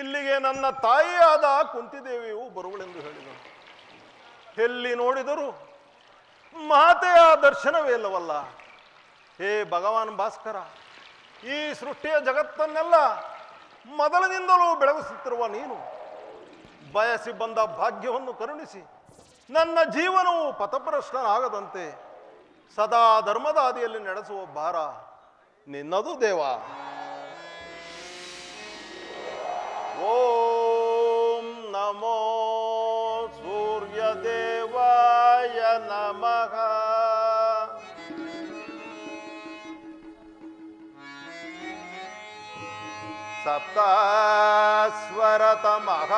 ಇಲ್ಲಿಗೆ ನನ್ನ ತಾಯಿಯಾದ ಕುಂತಿದೇವಿಯು ಬರುವಳೆಂದು ಹೇಳಿದಳು. ಎಲ್ಲಿ ನೋಡಿದರೂ ಮಾತೆಯ ದರ್ಶನವೇ ಇಲ್ಲವಲ್ಲ. ಹೇ ಭಗವಾನ್ ಭಾಸ್ಕರ, ಈ ಸೃಷ್ಟಿಯ ಜಗತ್ತನ್ನೆಲ್ಲ ಮೊದಲಿನಿಂದಲೂ ಬೆಳಗಿಸುತ್ತಿರುವ ನೀನು ಬಯಸಿ ಬಂದ ಭಾಗ್ಯವನ್ನು ಕರುಣಿಸಿ ನನ್ನ ಜೀವನವು ಪಥಭ್ರಷ್ಟನಾಗದಂತೆ ಸದಾ ಧರ್ಮದ ಹಾದಿಯಲ್ಲಿ ನಡೆಸುವ ಭಾರ ನಿನ್ನದು ದೇವ. ಓಂ ನಮೋ ಸೂರ್ಯದೇವಾಯ ನಮಃ.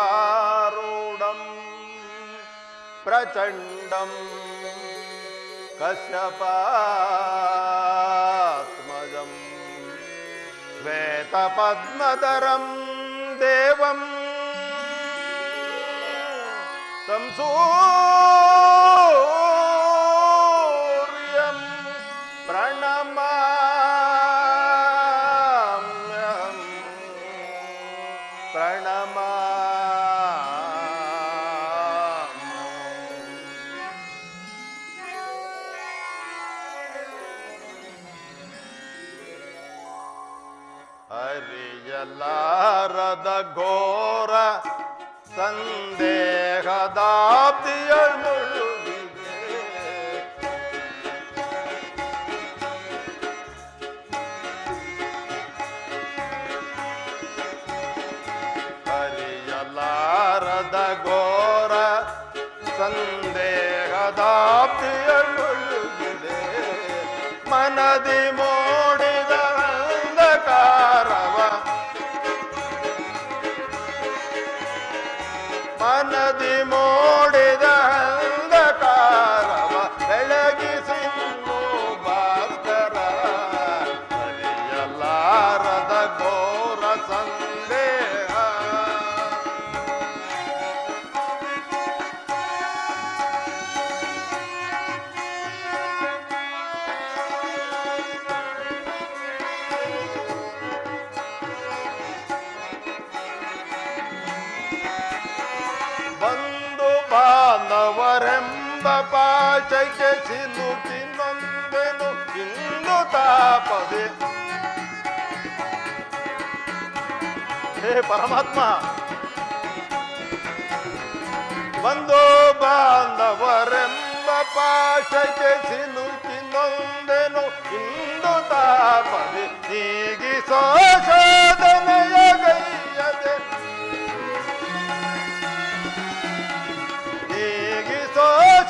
ಸಪ್ತಸ್ವರತಮಹಾರೂಢಂ ಪ್ರಚಂಡಂ ಕಶ್ಯಪಾತ್ಮಜಂ ಶ್ವೇತಪದ್ಮಧರಂ ದೇವಂ तं ಸೂರ್ಯಂ ಪ್ರಣಮಾಮ್ಯಹಂ ಅರಿಯಲಾರದ ಘೋರ ಸಂದೇಹದಾಬ್ದಿಯನ್ನು ಅರಿಯಲಾರದ ಘೋರ ಸಂದೇಹದಾಬ್ದಿಯನ್ನುಳುಗಿದೆ ಮನದಿ ಮೂಡಿದ ಅಂಧಕಾರವ ಮನದಿ ಮೂಡಿದ ಅಂಧಕಾರವ ಬೆಳಗಿಸಿನ್ನು ಭಾಸ್ಕರ ಅರಿಯಲಾರದ ಘೋರ ಸಂದೇಹ ಬಂದು ಬಾಂಧವರೆಂಬ ಪಾಶಕ್ಕೆ ಸಿಲುಕಿ ನೊಂದೆನು ಇಂದು ತಾಪದೆ. ಹೇ ಪರಮಾತ್ಮ, ಬಂದು ಬಾಂಧವರೆಂಬ ಪಾಶಕ್ಕೆ ಸಿಲುಕಿ ನೊಂದೆನು ಇಂದು ತಾಪದೆ. ನೀಗಿಸೋ ಶೋಧನೆಯ ಗೈಯದೆ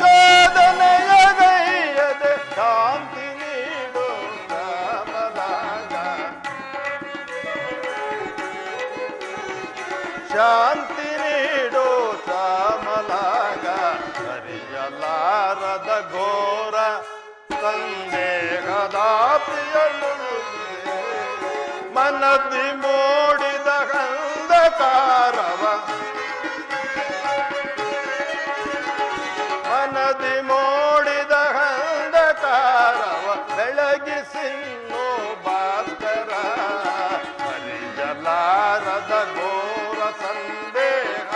ಶೋಧನೆಯ ಗೈಯದೆ ಶಾಂತಿ ನೀಡು ರಾಮಲಾಗ ಶಾಂತಿ ನೀಡು ರಾಮಲಾಗ ಅರಿಯಲಾರದ ಘೋರ ಸಂದೇಹದ ಪ್ರಿಯನುಳಿದೆ ಮನದಿ ಮೂಡಿದ ಅಂಧಕಾರವ ಮನದಿ ಮೂಡಿದ ಅಂಧಕಾರವ ಬೆಳಗಿಸಿನ್ನು ಭಾಸ್ಕರ ಅರಿಯಲಾರದ ಘೋರ ಸಂದೇಹ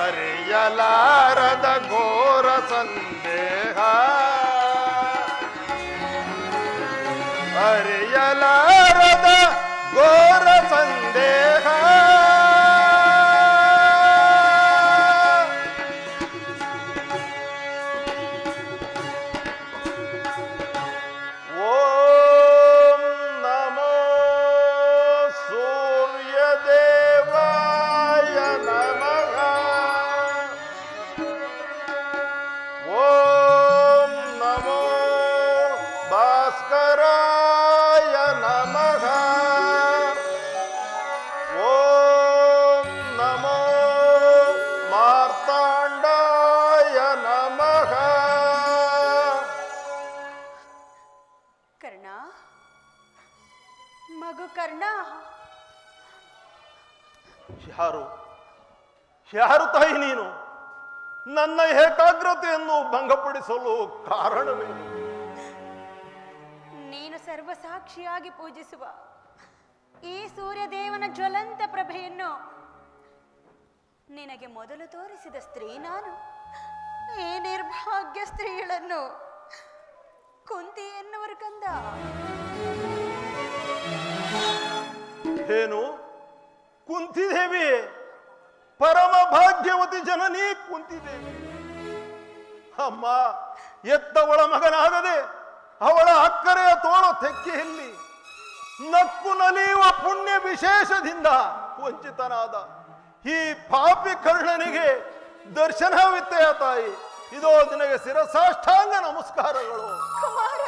ಅರಿಯಲಾರದ ಘೋರ ಸಂದೇಹ ಅರಿಯಲಾರದ ಘೋರ ಸಂದೇಹ ಭಾಸ್ಕರಾಯ ನಮಃ. ಓಂ ನಮೋ ಮಾರ್ತಾಂಡಾಯ ನಮಃ. ಕರ್ಣ, ಮಗು ಕರ್ಣ, ಯಾರು ತಾಯಿ ನೀನು? ನನ್ನ ಏಕಾಗ್ರತೆಯನ್ನು ಭಂಗಪಡಿಸಲು ಕಾರಣವೇನು? ನೀನು ಸರ್ವಸಾಕ್ಷಿಯಾಗಿ ಪೂಜಿಸುವ ಈ ಸೂರ್ಯದೇವನ ಜ್ವಲಂತ ಪ್ರಭೆಯನ್ನು ನಿನಗೆ ಮೊದಲು ತೋರಿಸಿದ ಸ್ತ್ರೀ ನಾನು. ಈ ನಿರ್ಭಾಗ್ಯ ಸ್ತ್ರೀಗಳನ್ನು ಕುಂತಿ ಎನ್ನುವರು ಕಂದ. ಏನು ಕುಂತಿದೇವಿ? ಪರಮ ಭಾಗ್ಯವತಿ ಜನನಿ ಕುಂತಿದೇವಿ. ಅಮ್ಮ, ಎತ್ತವಳ ಮಗನಾಗದೆ ಅವಳ ಅಕ್ಕರೆಯ ತೋಳು ತೆಕ್ಕೆಯಲ್ಲಿ ನಕ್ಕು ನಲಿಯುವ ಪುಣ್ಯ ವಿಶೇಷದಿಂದ ವಂಚಿತನಾದ ಈ ಪಾಪಿ ಕರ್ಣನಿಗೆ ದರ್ಶನವಿತ್ತೆಯ ತಾಯಿ. ಇದೋ ನಿನಗೆ ಶಿರಸಾಷ್ಟಾಂಗ ನಮಸ್ಕಾರಗಳು. ಕುಮಾರ,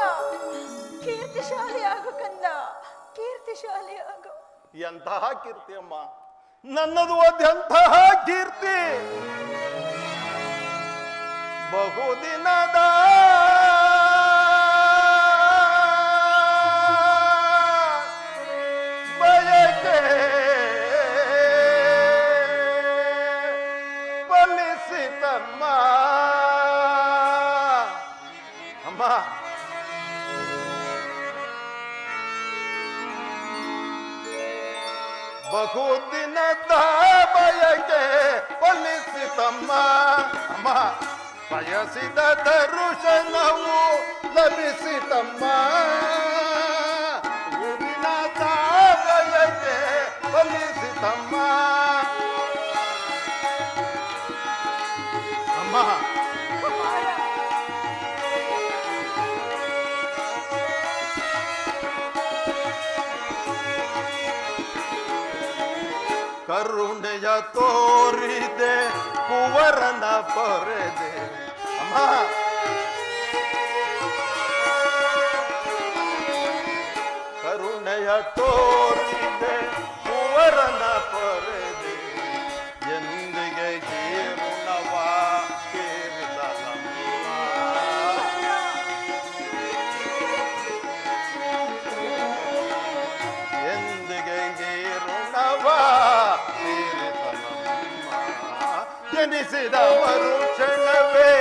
ಕೀರ್ತಿಶಾಲಿ ಆಗು ಕಂದ, ಕೀರ್ತಿಶಾಲಿ ಆಗು. ಎಂತಹ ಕೀರ್ತಿ ಅಮ್ಮ, ನನ್ನದು ಅದೆಂತಹ ಕೀರ್ತಿ. ಬಹುದಿನದ ಬಯಕೆ ಫಲಿಸಿತಮ್ಮ. ಅಮ್ಮ, ಬಹುದಿನದ ಬಯಕೆ ಫಲಿಸಿತಮ್ಮ. ಅಮ್ಮ, ಬಯಸಿದ ದರ್ಶನವು ಲಭಿಸಿತಮ್ಮ. ಬಹುದಿನದ ಬಯಕೆ ಫಲಿಸಿತಮ್ಮ. ಅಮ್ಮ, ಕರುಣೆಯ ತೋರಿದೆ ಕುವರನ ಪೊರೆದೆ. ಅಮ್ಮ, ಕರುಣೆಯ ತೋರಿದೆ ಕುವರನ ಪೊರೆದೆ. ಎಂದಿಗೆ ಗೀರುಣವ ಕೇರಿದಲಮ್ಮ. ಎಂದಿಗೆ ಗೀರುಣವ ಜನಿಸಿದ ಮರುಕ್ಷಣವೇ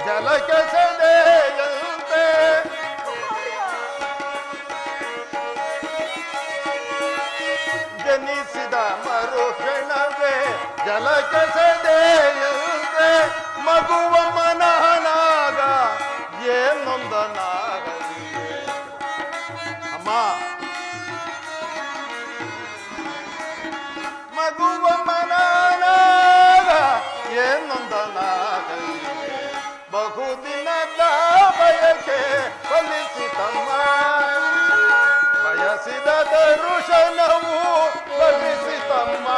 ಜಲಕ್ಕೆ ಸೆದೆಯಂತೆ. ಜನಿಸಿದ ಮರುಕ್ಷಣವೇ ಜಲಕ್ಕೆ ಸೆದೆಯಂತೆ. ಮಗುವ ಮನನಾಗ ಏನೊಂದನಾಗಲಿದೆ. ಅಮ್ಮ, ಮಗುವ ಮನನಾಗ ಏನೊಂದನಾಗಲಿದೆ. ಬಹುದಿನದ ಬಯಕೆ ಫಲಿಸಿತಮ್ಮ. ಬಯಸಿದ ದರ್ಶನವು ಫಲಿಸಿತಮ್ಮ.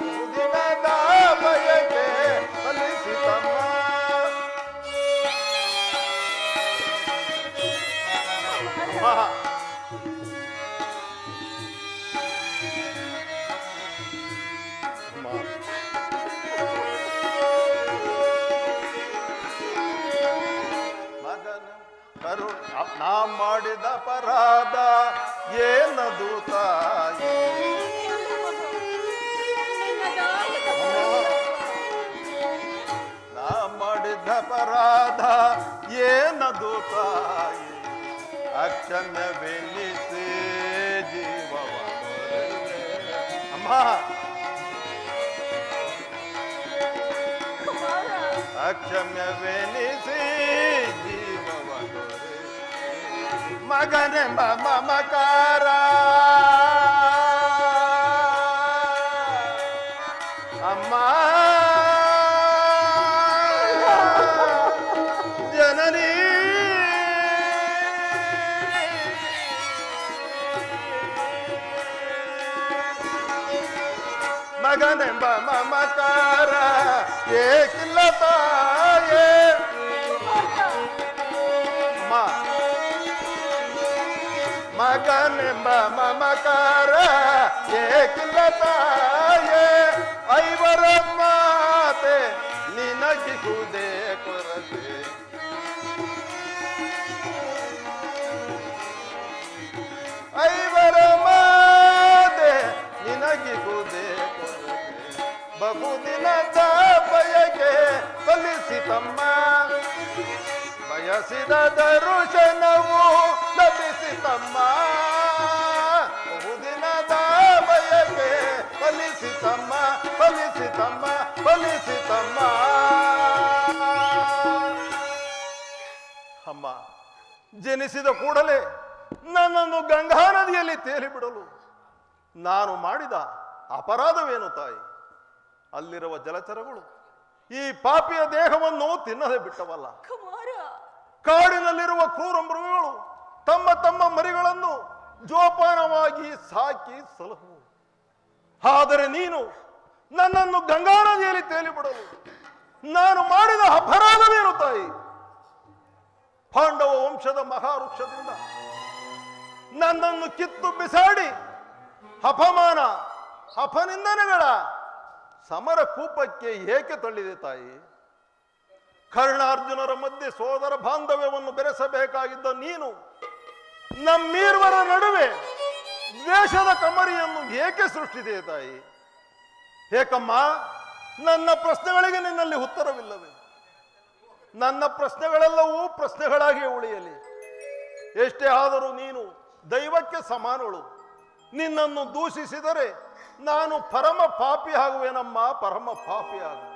ಬಹುದಿನದ ಬಯಕೆ ಫಲಿಸಿತಮ್ಮ. ಅಮ್ಮ, ನಾ ಮಾಡಿದ ಅಪರಾಧ ಏನದು ತಾಯಿ. ನಾ ಮಾಡಿದ ಅಪರಾಧ ಏನದು ತಾಯಿ. ಅಕ್ಷಮ್ಯವೆನಿಸಿ ಜೀವವ ಕೊರಲೆ. ಅಮ್ಮ, ಅಕ್ಷಮ್ಯವೆನಿಸಿ ಜೀವವ ಕೊರಲೆ. ಮಗನೆಂಬ ಮಮಕಾರ ಅಮ್ಮ, ಜನನಿ ಮಗನೆಂಬ ಮಮಕಾರ ಏಕಿಲ್ಲ ತಾಯೇ. ಮಗನೆಂಬ ಮಮಕಾರ ಏಕಿಲ್ಲ ತಾಯೇ. ಐವರ ಮಾತೆ ನಿನಗಿಹುದೇ ಕೊರತೆ. ಐವರ ಮಾತೆ ನಿನಗಿಹುದೇ ಕೊರತೆ. ಬಹುದಿನದ ಬಯಕೆ ಫಲಿಸಿತಮ್ಮ. ಬಯಸಿದ ದರ್ಶನವು ಲಭಿಸಿತಮ್ಮ. ಜನಿಸಿದ ಕೂಡಲೇ ನನ್ನನ್ನು ಗಂಗಾ ನದಿಯಲ್ಲಿ ತೇಲಿಬಿಡಲು ನಾನು ಮಾಡಿದ ಅಪರಾಧವೇನು ತಾಯಿ? ಅಲ್ಲಿರುವ ಜಲಚರಗಳು ಈ ಪಾಪಿಯ ದೇಹವನ್ನು ತಿನ್ನದೆ ಬಿಟ್ಟವಲ್ಲ. ಕುಮಾರ, ಕಾಡಿನಲ್ಲಿರುವ ಕ್ರೂರ ಮೃಗಗಳು ತಮ್ಮ ತಮ್ಮ ಮರಿಗಳನ್ನು ಜೋಪಾನವಾಗಿ ಸಾಕಿ ಸಲಹು. ಆದರೆ ನೀನು ನನ್ನನ್ನು ಗಂಗಾ ನದಿಯಲ್ಲಿ ತೇಲಿಬಿಡಲು ನಾನು ಮಾಡಿದ ಅಪರಾಧವೇನು ತಾಯಿ? ಪಾಂಡವ ವಂಶದ ಮಹಾವೃಕ್ಷದಿಂದ ನನ್ನನ್ನು ಕಿತ್ತು ಬಿಸಾಡಿ ಅಪಮಾನ ಅಪನಿಂದನೆಗಳ ಸಮರ ಕೂಪಕ್ಕೆ ಏಕೆ ತಳ್ಳಿದೆ ತಾಯಿ? ಕರ್ಣಾರ್ಜುನರ ಮಧ್ಯೆ ಸೋದರ ಬಾಂಧವ್ಯವನ್ನು ಬೆರೆಸಬೇಕಾಗಿದ್ದ ನೀನು ನಮ್ಮೀರ್ವರ ನಡುವೆ ದ್ವೇಷದ ಕಮರಿಯನ್ನು ಏಕೆ ಸೃಷ್ಟಿಸಿದೆ ತಾಯಿ? ಏಕಮ್ಮ, ನನ್ನ ಪ್ರಶ್ನೆಗಳಿಗೆ ನಿನ್ನಲ್ಲಿ ಉತ್ತರವಿಲ್ಲವೇ? ನನ್ನ ಪ್ರಶ್ನೆಗಳೆಲ್ಲವೂ ಪ್ರಶ್ನೆಗಳಾಗಿ ಉಳಿಯಲಿ. ಎಷ್ಟೇ ಆದರೂ ನೀನು ದೈವಕ್ಕೆ ಸಮಾನಳು. ನಿನ್ನನ್ನು ದೂಷಿಸಿದರೆ ನಾನು ಪರಮ ಪಾಪಿ ಆಗುವೆನಮ್ಮ, ಪರಮ ಪಾಪಿ ಆಗುವೆ.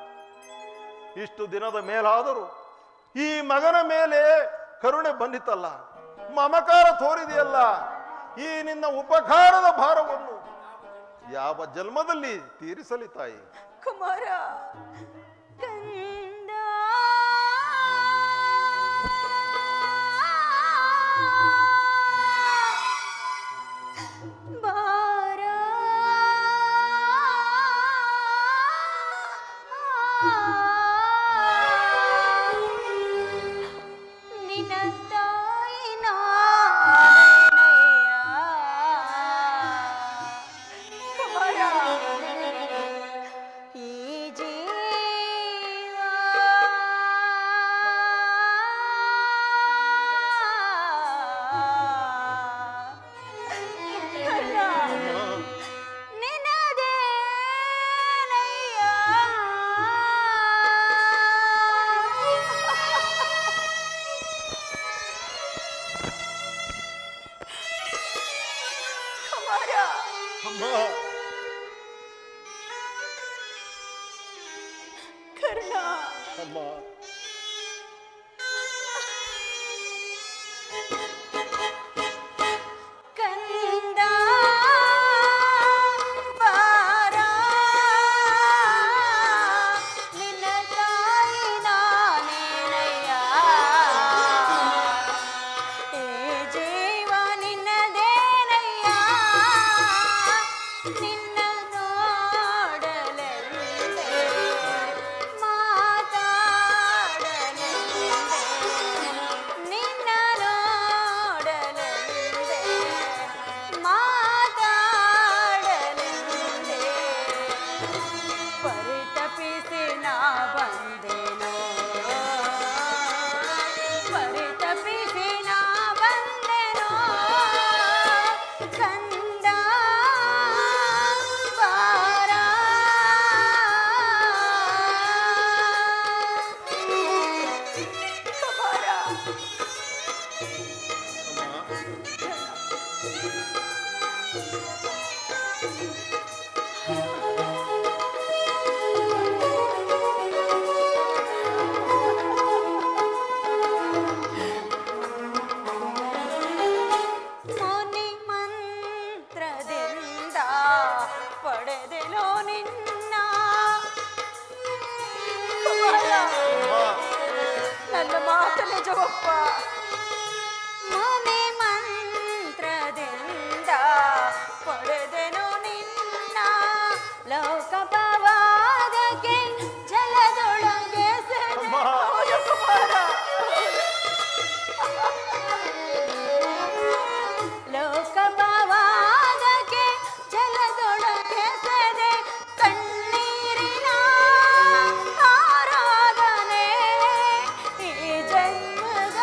ಇಷ್ಟು ದಿನದ ಮೇಲಾದರೂ ಈ ಮಗನ ಮೇಲೆ ಕರುಣೆ ಬಂದಿತಲ್ಲ, ಮಮಕಾರ ತೋರಿದೆಯಲ್ಲ, ಈ ನಿನ್ನ ಉಪಕಾರದ ಭಾರವನ್ನು ಯಾವ ಜನ್ಮದಲ್ಲಿ ತೀರಿಸಲಿ ತಾಯಿ? ಕುಮಾರ, ಕಂದ ಬಾರ ನಿನ್ನ ತಾಯಿ ನಾನಯ್ಯ. ಕುಮಾರ, ಈ ಜೀವ ನಿನ್ನದೇನಯ್ಯ. ಕುಮಾರ, ಅಮ್ಮ, ಕರ್ಣ, ಅಮ್ಮ, ಕಂದ ಬಾರ ನಿನ್ನ ತಾಯಿ ನಾನೇನಯ್ಯ. ಈ ಜೀವ ನಿನ್ನದೇನಯ್ಯ. ನಿನ್ನ ನೋಡಲೆಂದೇ ಮಾತಾಡಲೆಂದೇ, ನಿನ್ನ ನೋಡಲೆಂದೇ ಮಾತಾಡಲೆಂದೇ ಪರಿತಪಿಸಿ ನಾ ಬಂದೆನೋ, ಪರಿತಪಿಸಿ ನಾ ಬಂದೆನೋ. ಕಂದ ಬಾರ ಕುಮಾರ, ಮುನಿ ಮಂತ್ರದಿಂದ ಪಡೆದೆನೋ ನಿನ್ನ. ಕುಮಾರ, ನನ್ನ ಮಾತು ನಿಜವಪ್ಪ. ಮುನಿ ಮಂತ್ರದಿಂದ ಪಡೆದೆನೋ ನಿನ್ನ. ಲೋಕಪವಾದಕ್ಕೆ ಜಲದೊಳಗೆ ಸೆದೆ. ಹೌದು ಕುಮಾರ, ಲೋಕಪವಾದಕ್ಕೆ ಜಲದೊಳಗೆ ಸೆದೆ. ಕಣ್ಣೀರಿನ ಆರಾಧನೆ ಈ ಜನ್ಮದ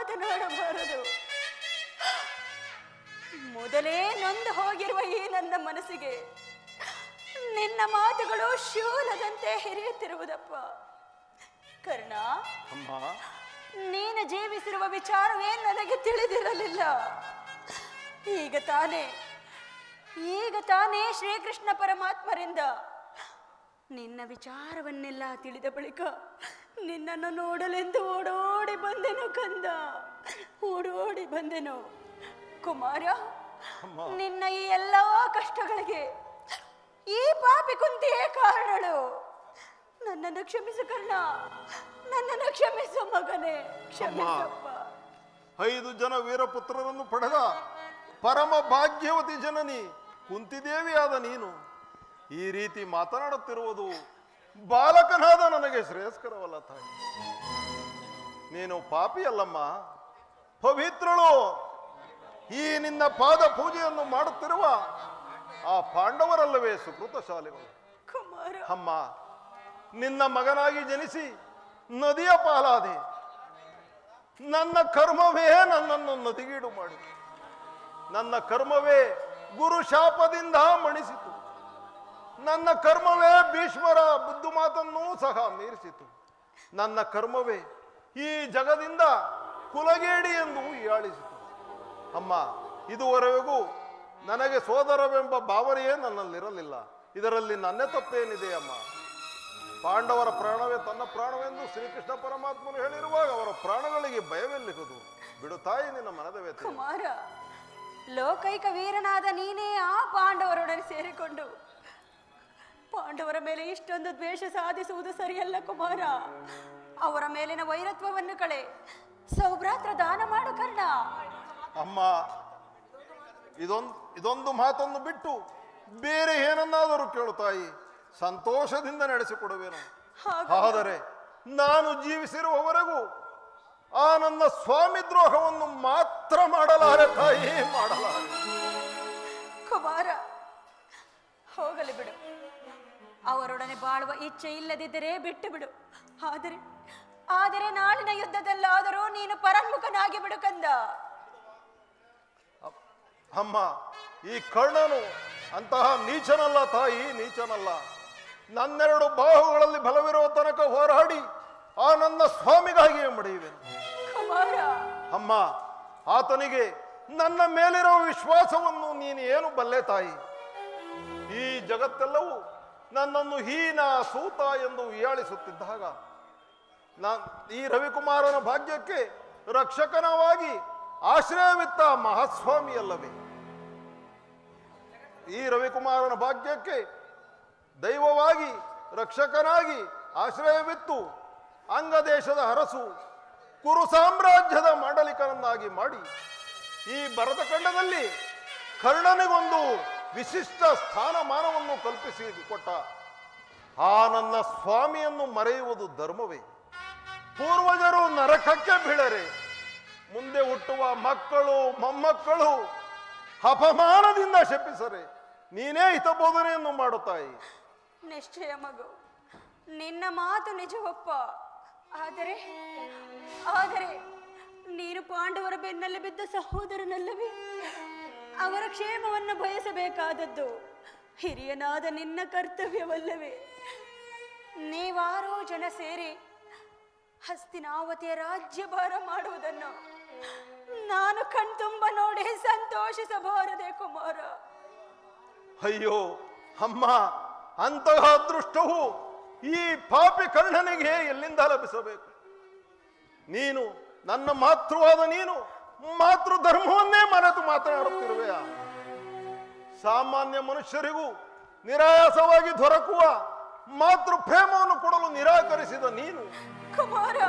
ಮಾತನಾಡಬಾರದು. ಮೊದಲೇ ನೊಂದು ಹೋಗಿರುವ ಈ ನನ್ನ ಮನಸ್ಸಿಗೆ ನಿನ್ನ ಮಾತುಗಳು ಶೂಲದಂತೆ ಹಿರಿಯುತ್ತಿರುವುದಪ್ಪ. ಕರ್ಣ, ಅಮ್ಮ, ನೀನು ಜೀವಿಸಿರುವ ವಿಚಾರವೇ ನನಗೆ ತಿಳಿದಿರಲಿಲ್ಲ. ಈಗ ತಾನೇ ಶ್ರೀಕೃಷ್ಣ ಪರಮಾತ್ಮರಿಂದ ನಿನ್ನ ವಿಚಾರವನ್ನೆಲ್ಲ ತಿಳಿದ ಬಳಿಕ ನಿನ್ನನ್ನು ನೋಡಲೆಂದು ಓಡೋಡಿ ಬಂದೆನು ಕಂದ, ಓಡೋಡಿ ಬಂದೆನು. ಕುಮಾರ, ನಿನ್ನ ಈ ಎಲ್ಲ ಕಷ್ಟಗಳಿಗೆ ಈ ಪಾಪಿ ಕುಂತಿಯೇ ಕಾರಣಳು. ನನ್ನನ್ನು ಕ್ಷಮಿಸು ಕರ್ಣ, ನನ್ನನ್ನು ಕ್ಷಮಿಸು ಮಗನೇ, ಕ್ಷಮಿಸಪ್ಪ. 5 ಜನ ವೀರಪುತ್ರರನ್ನು ಪಡೆದ ಪರಮ ಭಾಗ್ಯವತಿ ಜನನಿ ಕುಂತಿದೇವಿಯಾದ ನೀನು ಈ ರೀತಿ ಮಾತನಾಡುತ್ತಿರುವುದು ಬಾಲಕನಾದ ನನಗೆ ಶ್ರೇಯಸ್ಕರವಲ್ಲ ತಾಯಿ. ನೀನು ಪಾಪಿಯಲ್ಲಮ್ಮ, ಪವಿತ್ರಳು. ಈ ನಿನ್ನ ಪಾದ ಪೂಜೆಯನ್ನು ಮಾಡುತ್ತಿರುವ ಆ ಪಾಂಡವರಲ್ಲವೇ ಸುಕೃತಶಾಲಿಗಳು. ಅಮ್ಮ, ನಿನ್ನ ಮಗನಾಗಿ ಜನಿಸಿ ನದಿಯ ಪಾಲಾದೆ. ನನ್ನ ಕರ್ಮವೇ ನನ್ನನ್ನು ನದಿಗೀಡು ಮಾಡಿ, ನನ್ನ ಕರ್ಮವೇ ಗುರು ಶಾಪದಿಂದ ಮಣಿಸಿತು. ನನ್ನ ಕರ್ಮವೇ ಭೀಷ್ಮರ ಬುದ್ಧು ಮಾತನ್ನೂ ಸಹ ಮೀರಿಸಿತು. ನನ್ನ ಕರ್ಮವೇ ಈ ಜಗದಿಂದ ಕುಲಗೇಡಿ ಎಂದು ಹೀಯಾಳಿಸಿತು. ಅಮ್ಮ, ಇದುವರೆಗೂ ನನಗೆ ಸೋದರವೆಂಬ ಭಾವನೆಯೇ ನನ್ನಲ್ಲಿರಲಿಲ್ಲ. ಇದರಲ್ಲಿ ನನ್ನೇ ತಪ್ಪೇನಿದೆ ಅಮ್ಮ? ಪಾಂಡವರ ಪ್ರಾಣವೇ ತನ್ನ ಪ್ರಾಣವೆಂದು ಶ್ರೀಕೃಷ್ಣ ಪರಮಾತ್ಮನು ಹೇಳಿರುವಾಗ ಅವರ ಪ್ರಾಣಗಳಿಗೆ ಭಯವೆಲ್ಲಿಹುದು? ಬಿಡು ತಾಯಿ ನಿನ್ನ ಮನದ ವ್ಯಥೆ. ಕುಮಾರ, ಲೋಕೈಕ ವೀರನಾದ ನೀನೇ ಆ ಪಾಂಡವರೊಡನೆ ಸೇರಿಕೊಂಡು ಪಾಂಡವರ ಮೇಲೆ ಇಷ್ಟೊಂದು ದ್ವೇಷ ಸಾಧಿಸುವುದು ಸರಿಯಲ್ಲ ಕುಮಾರ. ಅವರ ಮೇಲಿನ ವೈರತ್ವವನ್ನು ಕಳೆ, ಸೌಭ್ರಾತ್ರ ದಾನ ಮಾಡು ಕರ್ಣ. ಅಮ್ಮ, ಇದೊಂದು ಮಾತನ್ನು ಬಿಟ್ಟು ಬೇರೆ ಏನನ್ನಾದರೂ ಕೇಳು ತಾಯಿ, ಸಂತೋಷದಿಂದ ನಡೆಸಿಕೊಡುವೆನು. ಆದರೆ ನಾನು ಜೀವಿಸಿರುವವರೆಗೂ ಆ ನನ್ನ ಸ್ವಾಮಿ ದ್ರೋಹವನ್ನು ಮಾತ್ರ ಮಾಡಲಾರೆ ತಾಯಿ, ಮಾಡಲಾರೆ. ಕುಮಾರ, ಹೋಗಲಿ ಬಿಡು. ಅವರೊಡನೆ ಬಾಳುವ ಇಚ್ಛೆ ಇಲ್ಲದಿದ್ದರೆ ಬಿಟ್ಟು ಬಿಡು. ಆದರೆ ನಾಳಿನ ಯುದ್ಧದಲ್ಲಾದರೂ ನೀನು ಪರನ್ಮುಖನಾಗಿ ಬಿಡು ಕಂದ. ಅಮ್ಮ, ಈ ಕರ್ಣನು ಅಂತಹ ನೀಚನಲ್ಲ ತಾಯಿ, ನೀಚನಲ್ಲ. ನನ್ನೆರಡು ಬಾಹುಗಳಲ್ಲಿ ಬಲವಿರುವ ತನಕ ಹೋರಾಡಿ ಆ ನನ್ನ ಸ್ವಾಮಿಗಾಗಿಯೇ ಮಡಿಯುವೆನು. ಅಮ್ಮ, ಆತನಿಗೆ ನನ್ನ ಮೇಲಿರುವ ವಿಶ್ವಾಸವನ್ನು ನೀನು ಏನು ಬಲ್ಲೆ ತಾಯಿ? ಈ ಜಗತ್ತೆಲ್ಲವೂ ನನ್ನನ್ನು ಹೀನ ಸೂತ ಎಂದು ಹೀಯಾಳಿಸುತ್ತಿದ್ದಾಗ ಈ ರವಿಕುಮಾರನ ಭಾಗ್ಯಕ್ಕೆ ರಕ್ಷಕನವಾಗಿ ಆಶ್ರಯವಿತ್ತ ಮಹಾಸ್ವಾಮಿಯಲ್ಲವೇ? ಈ ರವಿಕುಮಾರನ ಭಾಗ್ಯಕ್ಕೆ ದೈವವಾಗಿ ರಕ್ಷಕನಾಗಿ ಆಶ್ರಯವಿತ್ತು ಅಂಗದೇಶದ ಅರಸು ಕುರು ಸಾಮ್ರಾಜ್ಯದ ಮಾಂಡಲಿಕನನ್ನಾಗಿ ಮಾಡಿ ಈ ಭರತಖಂಡದಲ್ಲಿ ಕರ್ಣನಿಗೊಂದು ವಿಶಿಷ್ಟ ಸ್ಥಾನಮಾನವನ್ನು ಕಲ್ಪಿಸಿ ಕೊಟ್ಟ ಆ ನನ್ನ ಸ್ವಾಮಿಯನ್ನು ಮರೆಯುವುದು ಧರ್ಮವೇ? ಪೂರ್ವಜರು ನರಕಕ್ಕೆ ಬೀಳರೆ ಮುಂದೆ ಹುಟ್ಟುವ ಮಕ್ಕಳು ಮೊಮ್ಮಕ್ಕಳು ಅಪಮಾನದಿಂದ ಶಪಿಸರೆ ನೀನೇ ಹಿತಬೋಧನೆಯನ್ನು ಮಾಡುತ್ತಾಯಿ. ನಿಶ್ಚಯ ಮಗು, ನಿನ್ನ ಮಾತು ನಿಜವಪ್ಪ. ಆದರೆ ನೀನು ಪಾಂಡವರ ಬೆನ್ನಲ್ಲಿ ಬಿದ್ದ ಸಹೋದರನಲ್ಲವೇ? ಅವರ ಕ್ಷೇಮವನ್ನು ಬಯಸಬೇಕಾದದ್ದು ಹಿರಿಯನಾದ ನಿನ್ನ ಕರ್ತವ್ಯವಲ್ಲವೇ? ನೀವಾರೋ ಜನ ಸೇರಿ ಹಸ್ತಿನಾವತಿಯ ರಾಜ್ಯಭಾರ ಮಾಡುವುದನ್ನು ನಾನು ಕಣ್ತುಂಬ ನೋಡಿ ಸಂತೋಷಿಸಬಾರದೆ ಕುಮಾರ? ಅಯ್ಯೋ ಅಮ್ಮ, ಅಂತಹ ಅದೃಷ್ಟವು ಈ ಪಾಪಿ ಕರ್ಣನಿಗೆ ಎಲ್ಲಿಂದ ಲಭಿಸಬೇಕು? ನೀನು ನನ್ನ ಮಾತೃವಾದ ನೀನು ಮಾತೃ ಧರ್ಮವನ್ನೇ ಮರೆತು ಮಾತನಾಡುತ್ತಿರುವೆಯ? ಸಾಮಾನ್ಯ ಮನುಷ್ಯರಿಗೂ ನಿರಾಯಾಸವಾಗಿ ದೊರಕುವ ಮಾತೃ ಪ್ರೇಮವನ್ನು ಕೊಡಲು ನಿರಾಕರಿಸಿದ ನೀನು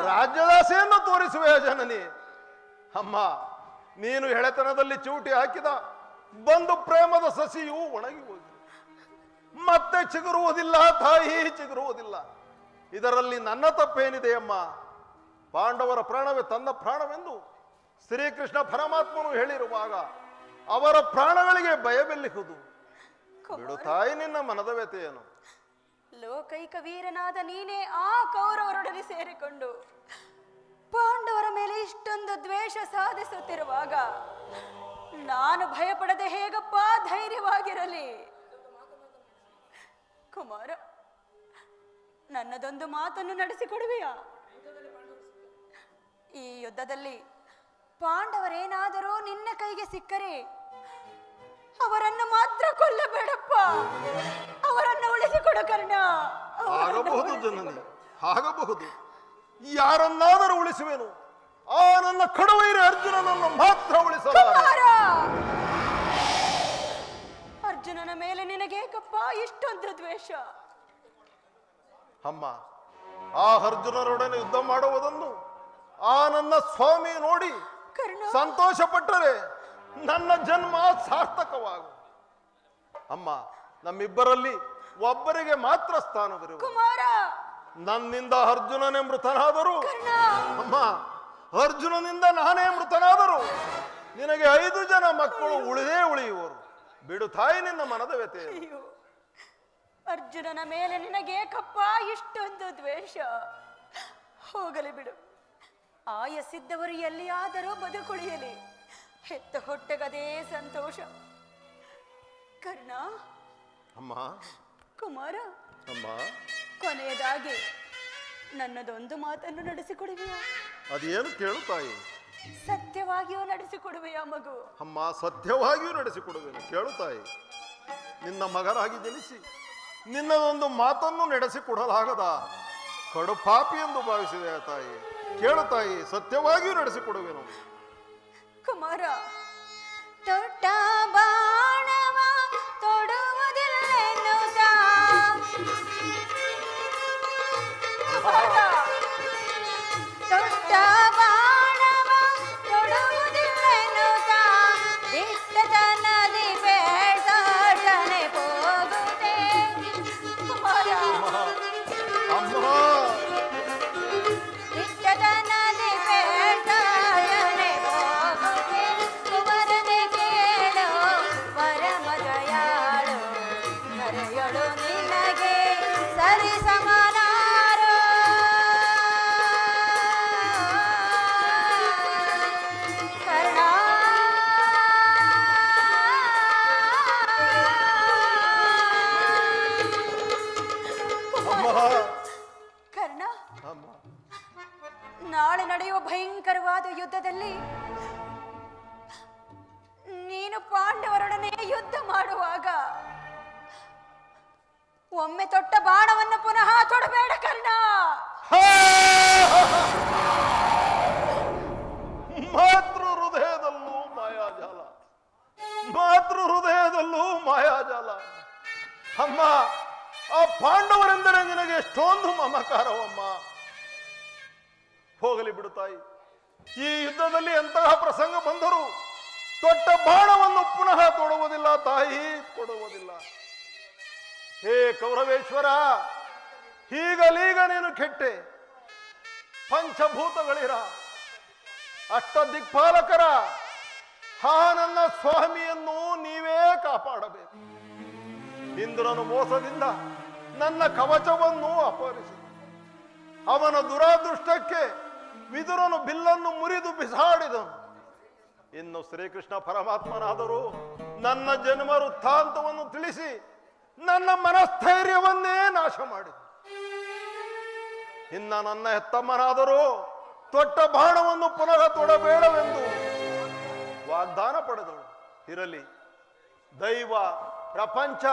ರಾಜ್ಯದಾಸೆಯನ್ನು ತೋರಿಸುವೆಯ ಜನನಿ? ಅಮ್ಮ, ನೀನು ಎಳೆತನದಲ್ಲಿ ಚೂಟಿ ಹಾಕಿದ ಬಂಧು ಪ್ರೇಮದ ಸಸಿಯು ಒಣಗಿ ಹೋಗಿದೆ, ಮತ್ತೆ ಚಿಗುರುವುದಿಲ್ಲ ತಾಯಿ, ಚಿಗುರುವುದಿಲ್ಲ. ಇದರಲ್ಲಿ ನನ್ನ ತಪ್ಪೇನಿದೆ ಅಮ್ಮ? ಪಾಂಡವರ ಪ್ರಾಣವೇ ತನ್ನ ಪ್ರಾಣವೆಂದು ಶ್ರೀಕೃಷ್ಣ ಪರಮಾತ್ಮನು ಹೇಳಿರುವಾಗ ಅವರ ಪ್ರಾಣಗಳಿಗೆ ಭಯವೆಲ್ಲಿಹುದು? ಬಿಡು ತಾಯಿ ನಿನ್ನ ಮನದ ವ್ಯಥೆಯನ್ನು. ಲೋಕೈಕ ವೀರನಾದ ನೀನೇ ಆ ಕೌರವರೊಡನೆ ಸೇರಿಕೊಂಡು ಪಾಂಡವರ ಮೇಲೆ ಇಷ್ಟೊಂದು ಇಷ್ಟೊಂದು ದ್ವೇಷ ಸಾಧಿಸುತ್ತಿರುವಾಗ ನಾನು ಭಯಪಡದೆ ಹೇಗಪ್ಪ ಧೈರ್ಯವಾಗಿರಲಿ? ಕುಮಾರ, ನನ್ನದೊಂದು ಮಾತನ್ನು ನಡೆಸಿಕೊಡುವೆಯಾ? ಈ ಯುದ್ಧದಲ್ಲಿ ಪಾಂಡವರೇನಾದರೂ ನಿನ್ನ ಕೈಗೆ ಸಿಕ್ಕರೆ ಅವರನ್ನು ಮಾತ್ರ ಕೊಲ್ಲಬೇಡಪ್ಪ, ಅವರನ್ನು ಉಳಿಸಿಕೊಡು ಕರ್ಣ. ಆಗಬಹುದು ಜನನಿ, ಆಗಬಹುದು. ಯಾರನ್ನಾದರೂ ಉಳಿಸುವೆನು, ಆ ನನ್ನ ಕಡುವೈರಿ ಅರ್ಜುನನನ್ನು ಮಾತ್ರ ಉಳಿಸಲಾರೆ. ಅರ್ಜುನನ ಮೇಲೆ ನಿನಗೇಕಪ್ಪ ಇಷ್ಟೊಂದು ದ್ವೇಷ? ಅಮ್ಮ, ಆ ಅರ್ಜುನರೊಡನೆ ಯುದ್ಧ ಮಾಡುವುದನ್ನು ಆ ನನ್ನ ಸ್ವಾಮಿ ನೋಡಿ ಸಂತೋಷ ಪಟ್ಟರೆ ನನ್ನ ಜನ್ಮ ಸಾರ್ಥಕವಾಗು. ಅಮ್ಮ, ನಮ್ಮಿಬ್ಬರಲ್ಲಿ ಒಬ್ಬರಿಗೆ ಮಾತ್ರ ಸ್ಥಾನವಿರುವ. ಕುಮಾರ, ನನ್ನಿಂದ ಅರ್ಜುನನೇ ಮೃತನಾದರೂ, ಅಮ್ಮ ಅರ್ಜುನನಿಂದ ನಾನೇ ಮೃತನಾದರೂ ನಿನಗೆ 5 ಜನ ಮಕ್ಕಳು ಉಳಿದೇ ಉಳಿಯುವರು. ಬಿಡು ತಾಯಿ ನಿನ್ನ ಮನದ ವ್ಯತೆ. ಅರ್ಜುನನ ಮೇಲೆ ನಿನಗೇಕಪ್ಪ ಇಷ್ಟೊಂದು ದ್ವೇಷ? ಹೋಗಲಿ ಬಿಡು, ಆಯಸ್ಸಿದ್ದವರು ಎಲ್ಲಿಯಾದರೂ ಬದುಕುಳಿಯಲಿ, ಹೆತ್ತ ಹೊಟ್ಟೆಗದೇ ಸಂತೋಷ. ಕರ್ಣ, ಅಮ್ಮ, ಕುಮಾರ, ಅಮ್ಮ, ಕೊನೆಯದಾಗಿ ನನ್ನದೊಂದು ಮಾತನ್ನು ನಡೆಸಿಕೊಡುವೆಯಾ? ಅದೇನು ಕೇಳು ತಾಯಿ. ಸತ್ಯವಾಗಿಯೂ ನಡೆಸಿಕೊಡುವೆಯಾ ಮಗು? ಅಮ್ಮ, ಸತ್ಯವಾಗಿಯೂ ನಡೆಸಿಕೊಡುವೆನು, ಕೇಳು ತಾಯಿ. ನಿನ್ನ ಮಗನಾಗಿ ಜನಿಸಿ ನಿನ್ನದೊಂದು ಮಾತನ್ನು ನಡೆಸಿಕೊಡಲಾಗದ ಕಡುಪಾಪಿ ಎಂದು ಭಾವಿಸಿದೆ ತಾಯಿ. ಕೇಳು ತಾಯಿ, ಸತ್ಯವಾಗಿಯೂ ನಡೆಸಿಕೊಡುವೆನು. ಕುಮಾರ, ತೊಟ್ಟ ಬಾಣವ ತೊಡುವುದಿಲ್ಲೆನ್ನುತ್ತ ತೊಟ್ಟ ಬಾಣವ ತೊಡುವುದಿಲ್ಲೆನ್ನುತ್ತ ದಿಟ್ಟತನದಿ ಬೇಡ್ತಾಟನೆ ಹೋಗುತ್ತೆ. ಕುಮಾರ, ಅಮ್ಮ, ದಿಟ್ಟತನದಿ ಬೇಡ್ತಾಟನೆ ಹೋಗುತ್ತೆ. ಕುವರನೆ ಕೇಳು ಪರಮ ದಯಾಳು, ಕರೆಯಳು ನಿನಗೆ ಸರಿ ಸಮಾನಾರು. ಕರ್ಣ, ಅಮ್ಮ, ಕರ್ಣ, ಅಮ್ಮ, ನಾಳೆ ನಡೆಯುವ ಭಯಂಕರವಾದ ಯುದ್ಧದಲ್ಲಿ ನೀನು ಪಾಂಡವರೊಡನೆ ಯುದ್ಧ ಮಾಡುವಾಗ ಒಮ್ಮೆ ತೊಟ್ಟ ಬಾಣವನ್ನು ಪುನಃ ತೊಡಬೇಡ ಕರ್ಣ. ಮಾತೃ ಹೃದಯದಲ್ಲೂ ಮಾಯಾಜಾಲ, ಮಾತೃ ಹೃದಯದಲ್ಲೂ ಮಾಯಾಜಾಲ. ಅಮ್ಮ, ಆ ಪಾಂಡವರೆಂದರೆ ನಿನಗೆ ಎಷ್ಟೊಂದು ಮಮಕಾರವಮ್ಮ. ಹೋಗಲಿ ಬಿಡು ತಾಯಿ, ಈ ಯುದ್ಧದಲ್ಲಿ ಎಂತಹ ಪ್ರಸಂಗ ಬಂದರೂ ತೊಟ್ಟ ಬಾಣವನ್ನು ಪುನಃ ತೊಡುವುದಿಲ್ಲ ತಾಯಿ, ಕೊಡುವುದಿಲ್ಲ. ಹೇ ಕೌರವೇಶ್ವರ, ಹೀಗಲೀಗ ನೀನು ಕೆಟ್ಟೆ. ಪಂಚಭೂತಗಳಿರ, ಅಷ್ಟ ದಿಕ್ಪಾಲಕರ ಆ ನನ್ನ ಸ್ವಾಮಿಯನ್ನು ನೀವೇ ಕಾಪಾಡಬೇಕು. ಇಂದ್ರನು ಮೋಸದಿಂದ ನನ್ನ ಕವಚವನ್ನು ಅಪಹರಿಸಿ ಅವನ ದುರಾದೃಷ್ಟಕ್ಕೆ ವಿದುರನು ಬಿಲ್ಲನ್ನು ಮುರಿದು ಬಿಸಾಡಿದನು. ಇನ್ನು ಶ್ರೀಕೃಷ್ಣ ಪರಮಾತ್ಮನಾದರೂ ನನ್ನ ಜನ್ಮ ವೃತ್ತಾಂತವನ್ನು ತಿಳಿಸಿ ನನ್ನ ಮನಸ್ಥೈರ್ಯವನ್ನೇ ನಾಶ ಮಾಡಿದ. ಇನ್ನ ನನ್ನ ಹೆತ್ತಮ್ಮನಾದರೂ ತೊಟ್ಟ ಬಾಣವನ್ನು ಪುನಃ ತೊಡಬೇಡವೆಂದು ವಾಗ್ದಾನ ಪಡೆದಳು. ಇರಲಿ, ದೈವ, ಪ್ರಪಂಚ,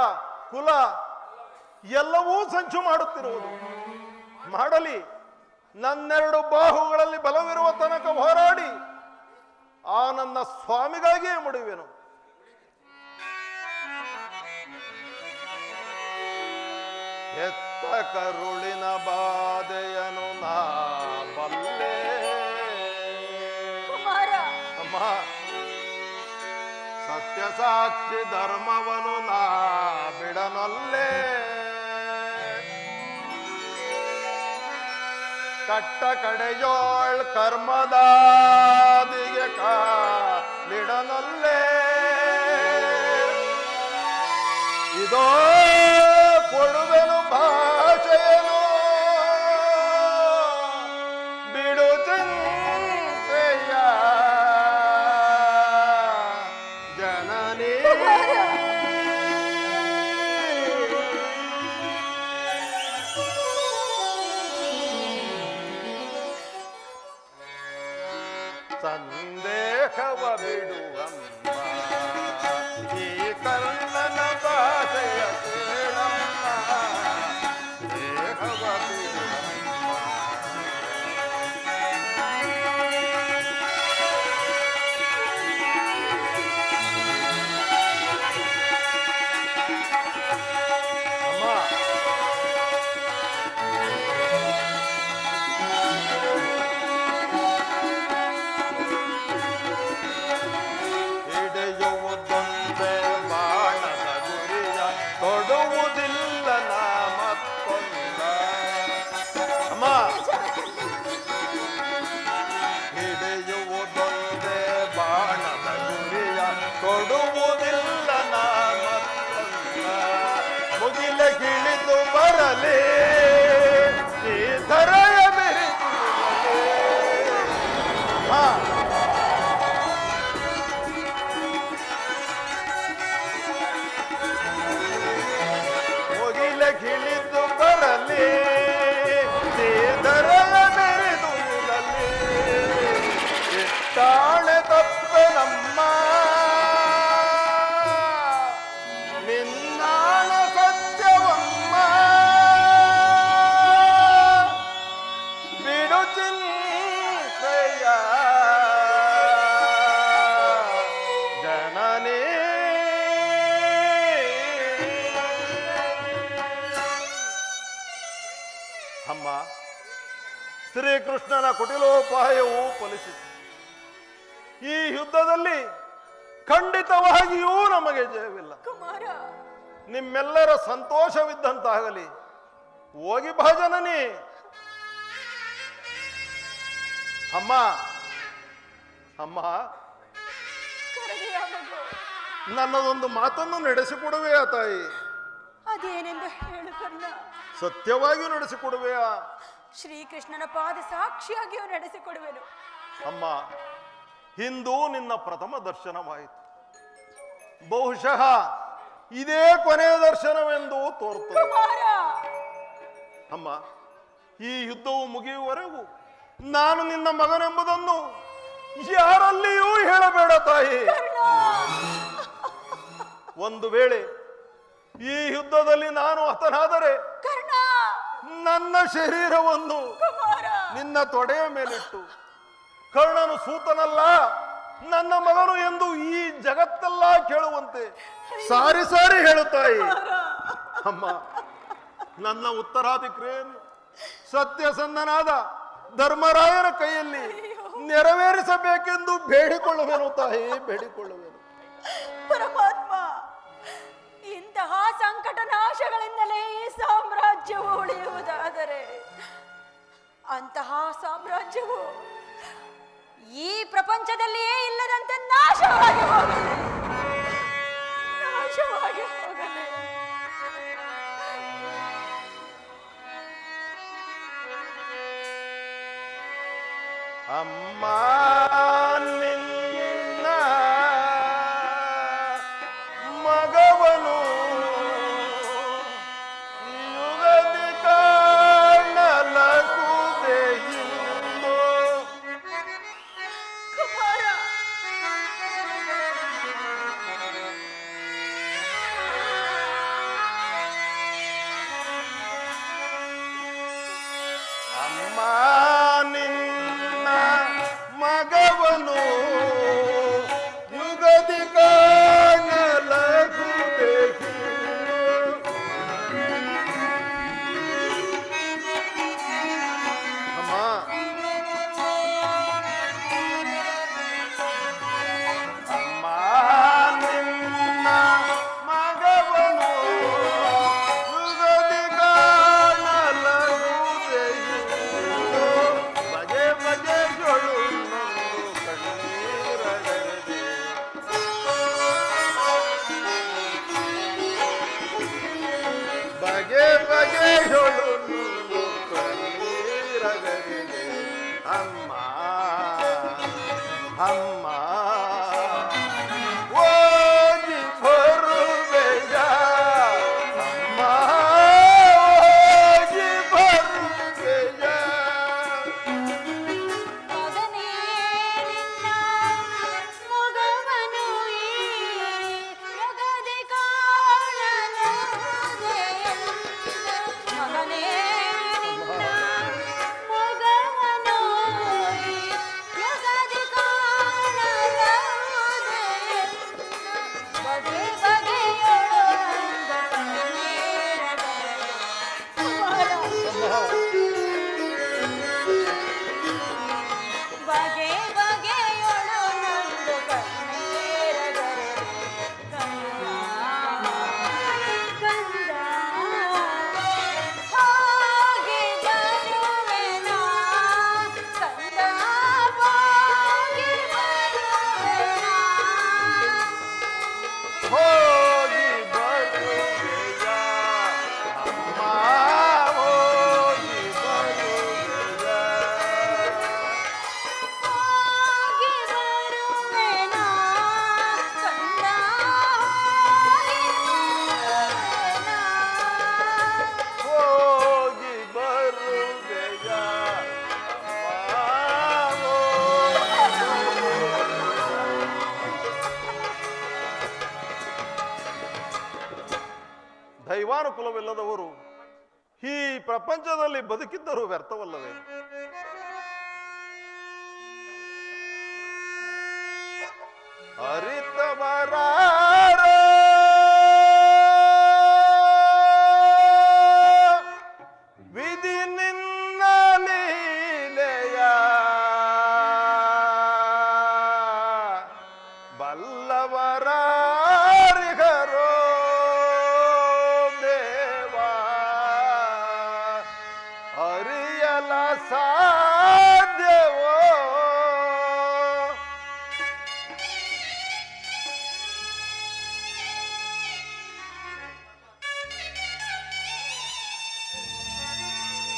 ಕುಲ ಎಲ್ಲವೂ ಸಂಚು ಮಾಡುತ್ತಿರುವುದು. ಮಾಡಲಿ, ನನ್ನೆರಡು ಬಾಹುಗಳಲ್ಲಿ ಬಲವಿರುವ ತನಕ ಹೋರಾಡಿ ಆ ನನ್ನ ಸ್ವಾಮಿಗಾಗಿಯೇ ಮುಡಿವೆನು. ಎತ್ತ ಕರುಳಿನ ಬಾಧೆಯನು ನಾ ಬಲ್ಲೆ. ಅಮ್ಮ, ಸತ್ಯ ಸಾಕ್ಷಿ ಧರ್ಮವನು ನಾ ಬಿಡನೊಲ್ಲೆ. ಕಟ್ಟ ಕಡೆಯೋಳ್ ಕರ್ಮದಾದಿಗೆ ಕಾಲಿಡನೊಲ್ಲೆ. ಇದೋ ಕೊಡುವೆನು ಭಾಷೆಯನು, ಬಿಡು ಚಿಂತೆಯ ಸಂದೇಹವ ಬಿಡುವಮ್ಮ ಈ ಕರ್ಣನ ಭಾಷೆಯ ಕೇಳಮ್ಮ ದೇಹವ ಬಿಡುವಮ್ಮ ಅಮ್ಮ ಹಿಡಿಯುವುದೊಂದೇ ಬಾಣದ ಗುರಿಯ ಕೊಡುವುದಿಲ್ಲ ನಾ ಮತ್ತೊಂದ ಅಮ್ಮ ಹಿಡಿಯುವುದೊಂದೇ ಬಾಣದ ಗುರಿಯ ಕೊಡುವುದಿಲ್ಲ ನಾ ಮತ್ತೊಂದ ಮುಗಿಲ ಗಿಳಿದು ಬರಲಿ ಈ ಧರೆಯ ಬೆರೆತಿರಲಿ ಮುಗಿಲ ಗಿಳಿದು ಬರಲಿ ಈ ಧರೆಯ ಬೆರೆದು ಇರಲಿ ಇಟ್ಟಾಳೆ ತಪ್ಪೆ ನಮ್ಮ ನಿನ್ನಾಣ ಸತ್ಯವಮ್ಮ ಬಿಡು ಚಿಂತೆಯ ಜನನೇ ಅಮ್ಮ ಶ್ರೀಕೃಷ್ಣನ ಕುಟಿಲೋಪಾಯವೂ ಫಲಿಸಿತು. ಈ ಯುದ್ಧದಲ್ಲಿ ಖಂಡಿತವಾಗಿಯೂ ನಮಗೆ ಜಯವಿಲ್ಲ. ಕುಮಾರ ನಿಮ್ಮೆಲ್ಲರ ಸಂತೋಷವಿದ್ದಂತಾಗಲಿ. ಹೋಗಿ ಬಾ ಜನನಿ. ಅಮ್ಮ ಅಮ್ಮ ಕರೆದೆಯಾ ಮಗು? ನನ್ನದೊಂದು ಮಾತನ್ನು ನಡೆಸಿಕೊಡುವೆಯಾ ತಾಯಿ? ಅದೇನೆಂದು ಹೇಳು ಕರ್ಣ. ಸತ್ಯವಾಗಿಯೂ ನಡೆಸಿಕೊಡುವೆಯಾ? ಶ್ರೀಕೃಷ್ಣನ ಪಾದ ಸಾಕ್ಷಿಯಾಗಿಯೂ ನಡೆಸಿಕೊಡುವೆನು. ಅಮ್ಮ ಇಂದು ನಿನ್ನ ಪ್ರಥಮ ದರ್ಶನವಾಯಿತು. ಬಹುಶಃ ಇದೇ ಕೊನೆಯ ದರ್ಶನವೆಂದು ತೋರುತ್ತದೆ. ಕುಮಾರ ಅಮ್ಮ ಈ ಯುದ್ಧವು ಮುಗಿಯುವವರೆಗೂ ನಾನು ನಿನ್ನ ಮಗನೆಂಬುದನ್ನು ಯಾರಲ್ಲಿಯೂ ಹೇಳಬೇಡ ತಾಯಿ. ಒಂದು ವೇಳೆ ಈ ಯುದ್ಧದಲ್ಲಿ ನಾನು ಹತನಾದರೆ ಕರ್ಣ ನನ್ನ ಶರೀರವನ್ನು ಕುಮಾರ ನಿನ್ನ ತೊಡೆಯ ಮೇಲಿಟ್ಟು ಕರ್ಣನು ಸೂತನಲ್ಲ ನನ್ನ ಮಗನು ಎಂದು ಈ ಜಗತ್ತೆಲ್ಲ ಕೇಳುವಂತೆ ಸಾರಿ ಸಾರಿ ಹೇಳುತ್ತಾಯಿ. ಅಮ್ಮ ನನ್ನ ಉತ್ತರಾಧಿಕ್ರಿಯನ್ನು ಸತ್ಯಸಂಧನಾದ ಧರ್ಮರಾಯನ ಕೈಯಲ್ಲಿ ನೆರವೇರಿಸಬೇಕೆಂದು ಬೇಡಿಕೊಳ್ಳುವೆನು ತಾಯಿ, ಬೇಡಿಕೊಳ್ಳುವೆನು. ಪರಮಾತ್ಮ, ಇಂತಹ ಸಂಕಟ ನಾಶಗಳಿಂದಲೇ ಈ ಸಾಮ್ರಾಜ್ಯವು ಉಳಿಯುವುದಾದರೆ ಅಂತಹ ಸಾಮ್ರಾಜ್ಯವು ಈ ಪ್ರಪಂಚದಲ್ಲಿಯೇ ಇಲ್ಲದಂತೆ ನಾಶವಾಗಿ ಹೋಗಲಿ, ನಾಶವಾಗಿ ಹೋಗಲಿ. ಅಮ್ಮ ನಿನ್ನ ಮಗವನು ಯುಗದಿ ಕಾಣಲಗುವುದೇ ಇಂದು. ಕುಮಾರ ಅಮ್ಮ ನಿನ್ನ ಮಗವನು ಯುಗದಿ ಕಾಣಲಗುವುದೇ ಅಮ್ಮ ಅಮ್ಮ ನಿನ್ನ ಮಗವನು ಯುಗದಿ ಕಾಣಲಗುವುದೇ ಬಗೆ ಬಗೆಗಳು ಕಣ್ಣೀರಗದೆ ಬಗೆ ಬಗೆಗಳು ಕಣ್ಣೀರಗದೆ ಅಮ್ಮ ಅಮ್ಮ ಓದಿ ಬರುವೆಯ ಅಮ್ಮ ಓದಿ ಬರುವೆಯ ಮಗನೇ ನಿನ್ನ ಕುಲವಿಲ್ಲದವರು ಈ ಪ್ರಪಂಚದಲ್ಲಿ ಬದುಕಿದ್ದರೂ ವ್ಯರ್ಥವಲ್ಲವೇ? ಅರಿತವರ ವಿಧಿ ನಿನ್ನ ಲೀಲೆಯ ಬಲ್ಲವರಾರಿಗರೋ ದೇವಾ ಅರಿಯಲ ಸಾಧ್ಯವೋ?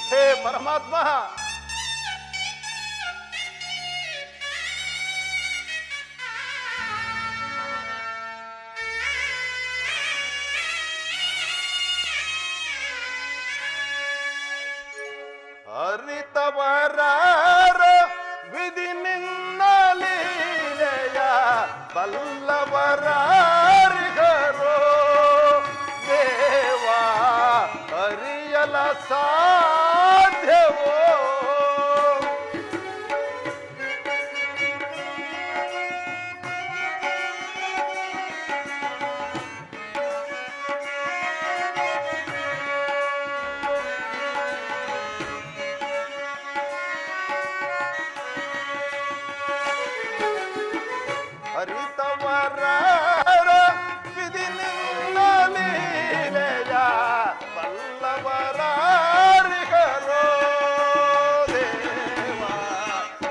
ಹೇ ಪರಮಾತ್ಮ, ಅರಿತವರ ವಿಧಿ ನಿನ್ನ ಲೀಲೆಯ ಬಲ್ಲವರಾರಿಗರೋ ದೇವಾ ಅರಿಯಲ ಸಾಧ್ಯವೋ? ಹರಿತವರ ವಿಧಿ ನಿನ್ನ ಲೀಲೆಯ ಬಲ್ಲವರಾರಿಗರೋ ದೇವಾ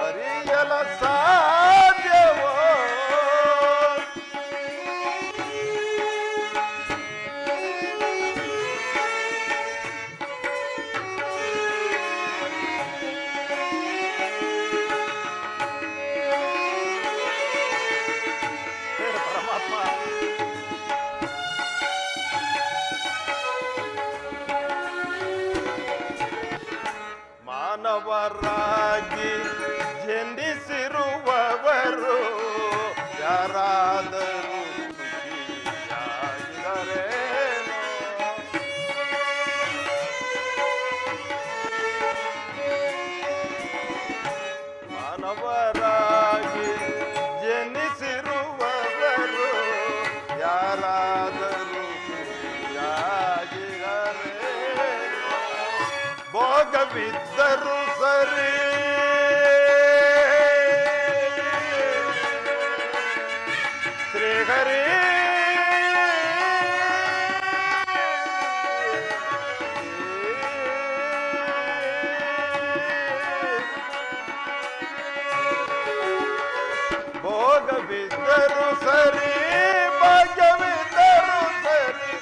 ಅರಿಯಲ ಸಾಧ್ಯವೋ? ಪರಮಾತ್ಮ, ಮಾನವರಾಗಿ ಜನಿಸಿರುವವರು ಯಾರಾದರೂ ಸುಖಿಯಾಗಿದರೇನೋ? ಮಾನವರಾಗಿ ಜನಿಸಿರುವವರು ಯಾರಾದರೂ ಸುಖಿಯಾಗಿದರೇನೋ? ಭೋಗವಿದ್ದರೂ ಸರಿ ಶ್ರೀಹರಿ ಭೋಗವಿದ್ದರೂ ಸರಿ ಭಾಗ್ಯವಿದ್ದರೂ ಸರಿ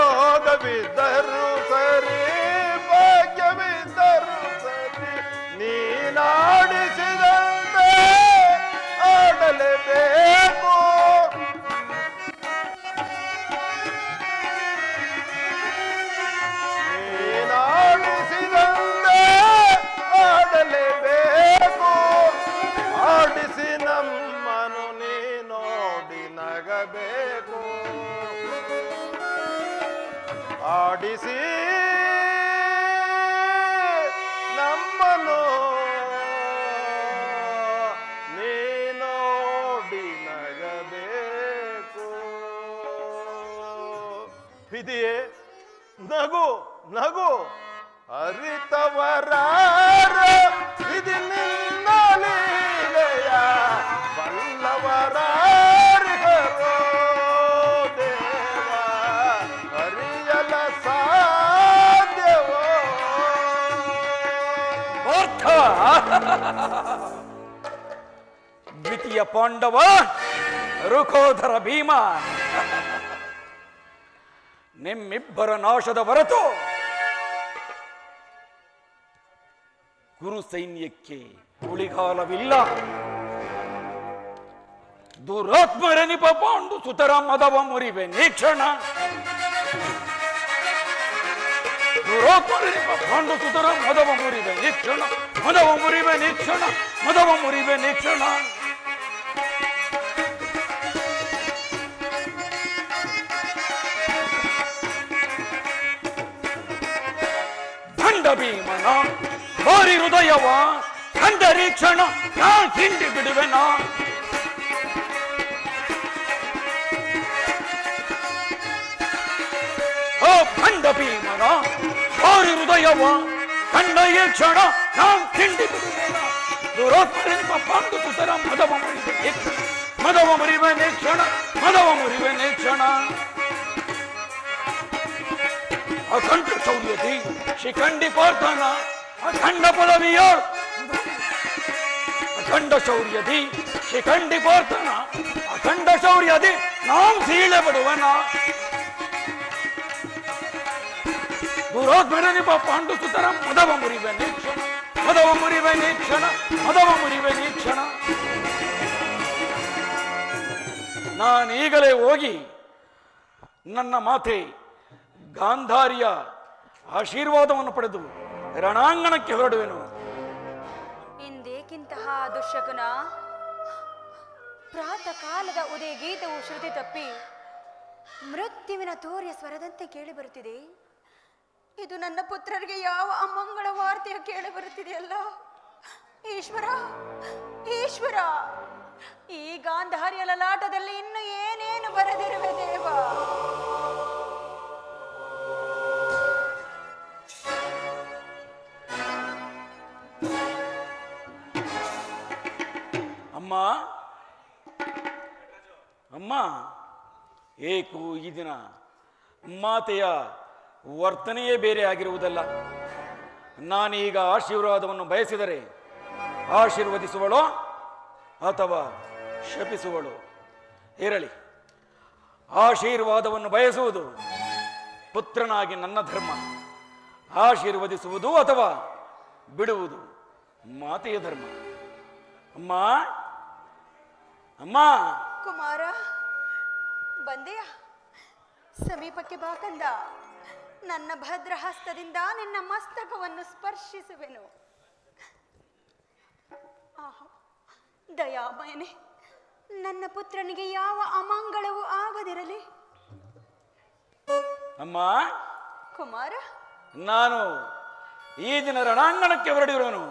ಭೋಗವಿದ್ದರೂ ಸರಿ ಭಾಗ್ಯವಿದ್ದರೂ ಸರಿ ನೀನಾಡಿಸಿದಂತೆ ಆಡಲೇಬೇಕು. ನೀನಾಡಿಸಿದಂತೆ ಆಡಲೇಬೇಕು. ಆಡಿಸಿ ನಮ್ಮನು ನೀ ನೋಡಿ ನಗಬೇಕು. ಆಡಿಸಿ ನಮ್ಮನು ನೀ ನೋಡಿ ನಗಬೇಕು. ವಿಧಿಯೇ ನಗು ನಗು, ಅರಿತವರ ವಿಧಿ ನಿನ್ನ ಲೀಲೆಯ ಬಲ್ಲವರಾರಿಗರೋ ದೇವಾ ಅರಿಯಲ ಸಾಧ್ಯವೋ? ದ್ವಿತೀಯ ಪಾಂಡವ ರುಕೋಧರ ಭೀಮ, ನಿಮ್ಮಿಬ್ಬರ ನಾಶದ ಹೊರತು ಗುರು ಸೈನ್ಯಕ್ಕೆ ಉಳಿಗಾಲವಿಲ್ಲ. ದುರಾತ್ಮರೆನಿಪ ಪಾಂಡು ಸುತರ ಮದವ ಮುರಿವೆ ನೀಕ್ಷಣ. ದುರಾತ್ಮರೆನಿಪ ಪಾಂಡು ಸುತರ ಮದವ ಮುರಿವೆ ನೀಕ್ಷಣ. ಮದವ ಮುರಿವೆ ನೀಕ್ಷಣ. ಮದವ ಮುರಿವೆ ನೀಕ್ಷಣ. ಕಂಡ ಭೀಮನ ಹೋರಿ ಹೃದಯವ ಕಂಡರಿ ಕ್ಷಣ ನಾ ಹಿಂಡಿ ಬಿಡುವೆನಾ. ಓ ಕಂಡ ಭೀಮನ ಹೋರಿ ಹೃದಯವ ಕಂಡ ಈ ಕ್ಷಣ ನಾ ಹಿಂಡಿ ಬಿಡುವೆನಾ. ದುರೋತ್ಮರೆನಿಪ ಪಾಂಡು ಸುತರ ಮದವ ಮುರಿವೆ ಮದವ ಮುರಿವೆ ಕ್ಷಣ ಮದವ ಮುರಿವೆ ಕ್ಷಣ. ಅಖಂಡ ಶೌರ್ಯದಿ ಶಿಖಂಡಿ ಪಾರ್ಥನ ಅಖಂಡ ಪದವಿಯೋಳ್ ಅಖಂಡ ಶೌರ್ಯದಿ ಶಿಖಂಡಿ ಪಾರ್ಥನ ಅಖಂಡ ಶೌರ್ಯದಿ ನಾಂ ಸೀಳೆ ಬಿಡುವನ. ದುರೋದ್ಮರನಿಪ ಪಾಂಡು ಸುತರ ಮದವ ಮುರಿವೆ ಕ್ಷಣ ಮದವ ಮುರಿವೆ ಕ್ಷಣ ಮದವ ಮುರಿವೆ ಕ್ಷಣ. ನಾನೀಗಲೇ ಹೋಗಿ ನನ್ನ ಮಾತೆ ಗಾಂಧಾರಿಯ ಆಶೀರ್ವಾದವನ್ನು ಪಡೆದು ರಣಾಂಗಣಕ್ಕೆ ಹೊರಡುವೆನು. ಇಂದೇಕಿಂತಹ ದುಶ್ಶಕುನ. ಪ್ರಾತಃ ಕಾಲದ ಉದಯ ಗೀತವು ಶ್ರುತಿ ತಪ್ಪಿ ಮೃತ್ಯುವಿನ ತೋರ್ಯ ಸ್ವರದಂತೆ ಕೇಳಿ ಬರುತ್ತಿದೆ. ಇದು ನನ್ನ ಪುತ್ರರಿಗೆ ಯಾವ ಅಮಂಗಳ ವಾರ್ತೆಯ ಕೇಳಿ ಬರುತ್ತಿದೆಯಲ್ಲ. ಈಶ್ವರ ಈಶ್ವರ, ಈ ಗಾಂಧಾರಿಯ ಲಲಾಟದಲ್ಲಿ ಇನ್ನು ಏನೇನು ಬರೆದಿರುವೆ ದೇವ. ಅಮ್ಮ ಅಮ್ಮ, ಏಕು ಈ ದಿನ ಮಾತೆಯ ವರ್ತನೆಯೇ ಬೇರೆ ಆಗಿರುವುದಲ್ಲ. ನಾನೀಗ ಆಶೀರ್ವಾದವನ್ನು ಬಯಸಿದರೆ ಆಶೀರ್ವದಿಸುವಳೋ ಅಥವಾ ಶಪಿಸುವಳು? ಇರಲಿ, ಆಶೀರ್ವಾದವನ್ನು ಬಯಸುವುದು ಪುತ್ರನಾಗಿ ನನ್ನ ಧರ್ಮ, ಆಶೀರ್ವದಿಸುವುದು ಅಥವಾ ಬಿಡುವುದು ಮಾತೆಯ ಧರ್ಮ. ಅಮ್ಮ ಅಮ್ಮ. ಕುಮಾರ ಬಂದೆಯ? ಸಮೀಪಕ್ಕೆ ಬಾ ಕಂದ. ನನ್ನ ಭದ್ರ ಹಸ್ತದಿಂದ ನಿನ್ನ ಮಸ್ತಕವನ್ನು ಸ್ಪರ್ಶಿಸುವೆನು. ಆಹಾ, ದಯಾಮಯನೇ, ನನ್ನ ಪುತ್ರನಿಗೆ ಯಾವ ಅಮಂಗಳವೂ ಆಗದಿರಲಿ. ಅಮ್ಮ ಕುಮಾರ, ನಾನು ಈ ದಿನ ರಣಾಂಗಣಕ್ಕೆ ಹೊರಡಿರೋನು.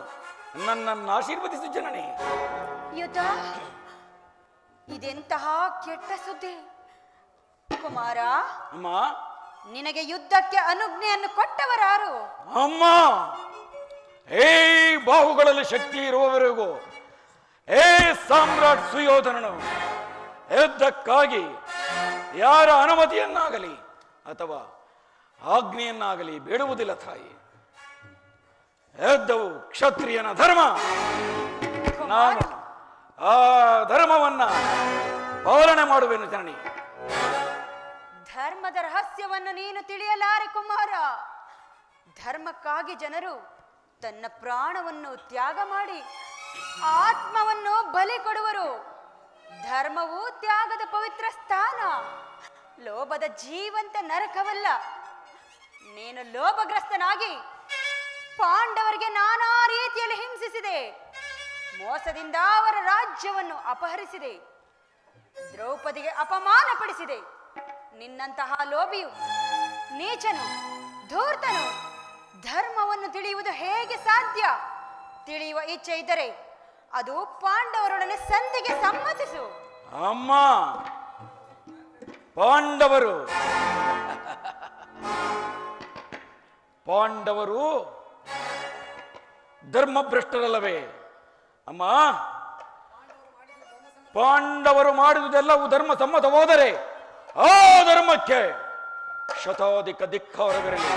ನನ್ನನ್ನು ಆಶೀರ್ವದಿಸು ಜನನಿ. ಯುದ್ಧ, ಇದೆಂತಹ ಕೆಟ್ಟ ಸುದ್ದಿ. ಕುಮಾರ, ಅಮ್ಮ, ನಿನಗೆ ಯುದ್ಧಕ್ಕೆ ಅನುಜ್ಞೆಯನ್ನು ಕೊಟ್ಟವರಾರು? ಅಮ್ಮ, ಏ ಬಾಹುಗಳಲ್ಲಿ ಶಕ್ತಿ ಇರುವವರೆಗೂ ಏ ಸಾಮ್ರಾಟ್ ಸುಯೋಧನನು ಯುದ್ಧಕ್ಕಾಗಿ ಯಾರ ಅನುಮತಿಯನ್ನಾಗಲಿ ಅಥವಾ ಆಜ್ಞೆಯನ್ನಾಗಲಿ ಬೇಡುವುದಿಲ್ಲ ತಾಯಿ. ಯುದ್ಧವು ಕ್ಷತ್ರಿಯನ ಧರ್ಮ. ನಾನು ಆ ಧರ್ಮವನ್ನ ಪಾಲನೆ ಮಾಡುವೆನು ಜನನಿ. ಧರ್ಮದ ರಹಸ್ಯವನ್ನು ನೀನು ತಿಳಿಯಲಾರೆ ಕುಮಾರ. ಧರ್ಮಕ್ಕಾಗಿ ಜನರು ತನ್ನ ಪ್ರಾಣವನ್ನು ತ್ಯಾಗ ಮಾಡಿ ಆತ್ಮವನ್ನು ಬಲಿ ಕೊಡುವರು. ಧರ್ಮವು ತ್ಯಾಗದ ಪವಿತ್ರ ಸ್ಥಾನ, ಲೋಭದ ಜೀವಂತ ನರಕವಲ್ಲ. ನೀನು ಲೋಭಗ್ರಸ್ತನಾಗಿ ಪಾಂಡವರಿಗೆ ನಾನಾ ರೀತಿಯಲ್ಲಿ ಹಿಂಸಿಸಿದೆ. ಮೋಸದಿಂದ ಅವರ ರಾಜ್ಯವನ್ನು ಅಪಹರಿಸಿದೆ. ದ್ರೌಪದಿಗೆ ಅಪಮಾನ ಪಡಿಸಿದೆ. ನಿನ್ನಂತಹ ಲೋಭಿಯು, ನೀಚನು, ಧೂರ್ತನು ಧರ್ಮವನ್ನು ತಿಳಿಯುವುದು ಹೇಗೆ ಸಾಧ್ಯ? ತಿಳಿಯುವ ಇಚ್ಛೆ ಇದ್ದರೆ ಅದು ಪಾಂಡವರೊಡನೆ ಸಂಧಿಗೆ ಸಮ್ಮತಿಸು. ಅಮ್ಮ, ಪಾಂಡವರು ಧರ್ಮಭ್ರಷ್ಟರಲ್ಲವೇ? ಅಮ್ಮ, ಪಾಂಡವರು ಮಾಡಿದುದೆಲ್ಲವೂ ಧರ್ಮ ಸಮ್ಮತವಾದರೆ ಆ ಧರ್ಮಕ್ಕೆ ಶತಾಧಿಕ ಧಿಕ್ಕಾರವಿರಲಿ.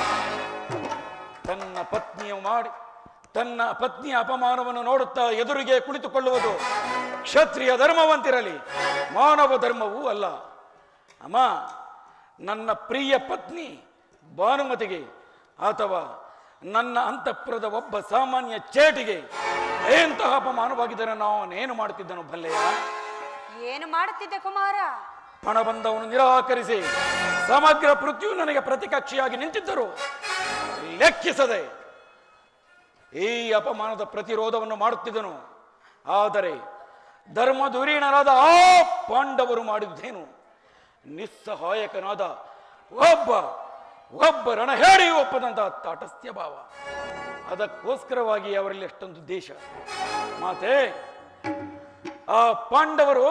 ತನ್ನ ಪತ್ನಿಯ ಅಪಮಾನವನ್ನು ನೋಡುತ್ತಾ ಎದುರಿಗೆ ಕುಳಿತುಕೊಳ್ಳುವುದು ಕ್ಷತ್ರಿಯ ಧರ್ಮವಂತಿರಲಿ, ಮಾನವ ಧರ್ಮವೂ ಅಲ್ಲ. ಅಮ್ಮ, ನನ್ನ ಪ್ರಿಯ ಪತ್ನಿ ಭಾನುಮತಿಗೆ ಅಥವಾ ನನ್ನ ಅಂತಃಪುರದ ಒಬ್ಬ ಸಾಮಾನ್ಯ ಚೇಟಿಗೆ ಎಂತಹ ಅಪಮಾನವಾಗಿದ್ದರೆ ನಾನೇನು ಮಾಡುತ್ತಿದ್ದನು ಬಲ್ಲೆಯ? ಏನು ಮಾಡುತ್ತಿದ್ದೆ ಕುಮಾರ? ಪಣಬಂಧವನ್ನು ನಿರಾಕರಿಸಿ ಸಮಗ್ರ ಪೃಥ್ವಿ ನನಗೆ ಪ್ರತಿಕಕ್ಷಿಯಾಗಿ ನಿಂತಿದ್ದರು ಲೆಕ್ಕಿಸದೆ ಈ ಅಪಮಾನದ ಪ್ರತಿರೋಧವನ್ನು ಮಾಡುತ್ತಿದ್ದನು. ಆದರೆ ಧರ್ಮಧುರೀಣರಾದ ಆ ಪಾಂಡವರು ಮಾಡಿದ್ದೇನು? ನಿಸ್ಸಹಾಯಕನಾದ ಒಬ್ಬ ಒಬ್ಬರಣ ಹೇಳಿ ಒಪ್ಪದಂತಹ ತಾಟಸ್ಥ್ಯ ಭಾವ. ಅದಕ್ಕೋಸ್ಕರವಾಗಿ ಅವರಲ್ಲಿ ಎಷ್ಟೊಂದು ದೇಶ ಮಾತೆ. ಆ ಪಾಂಡವರು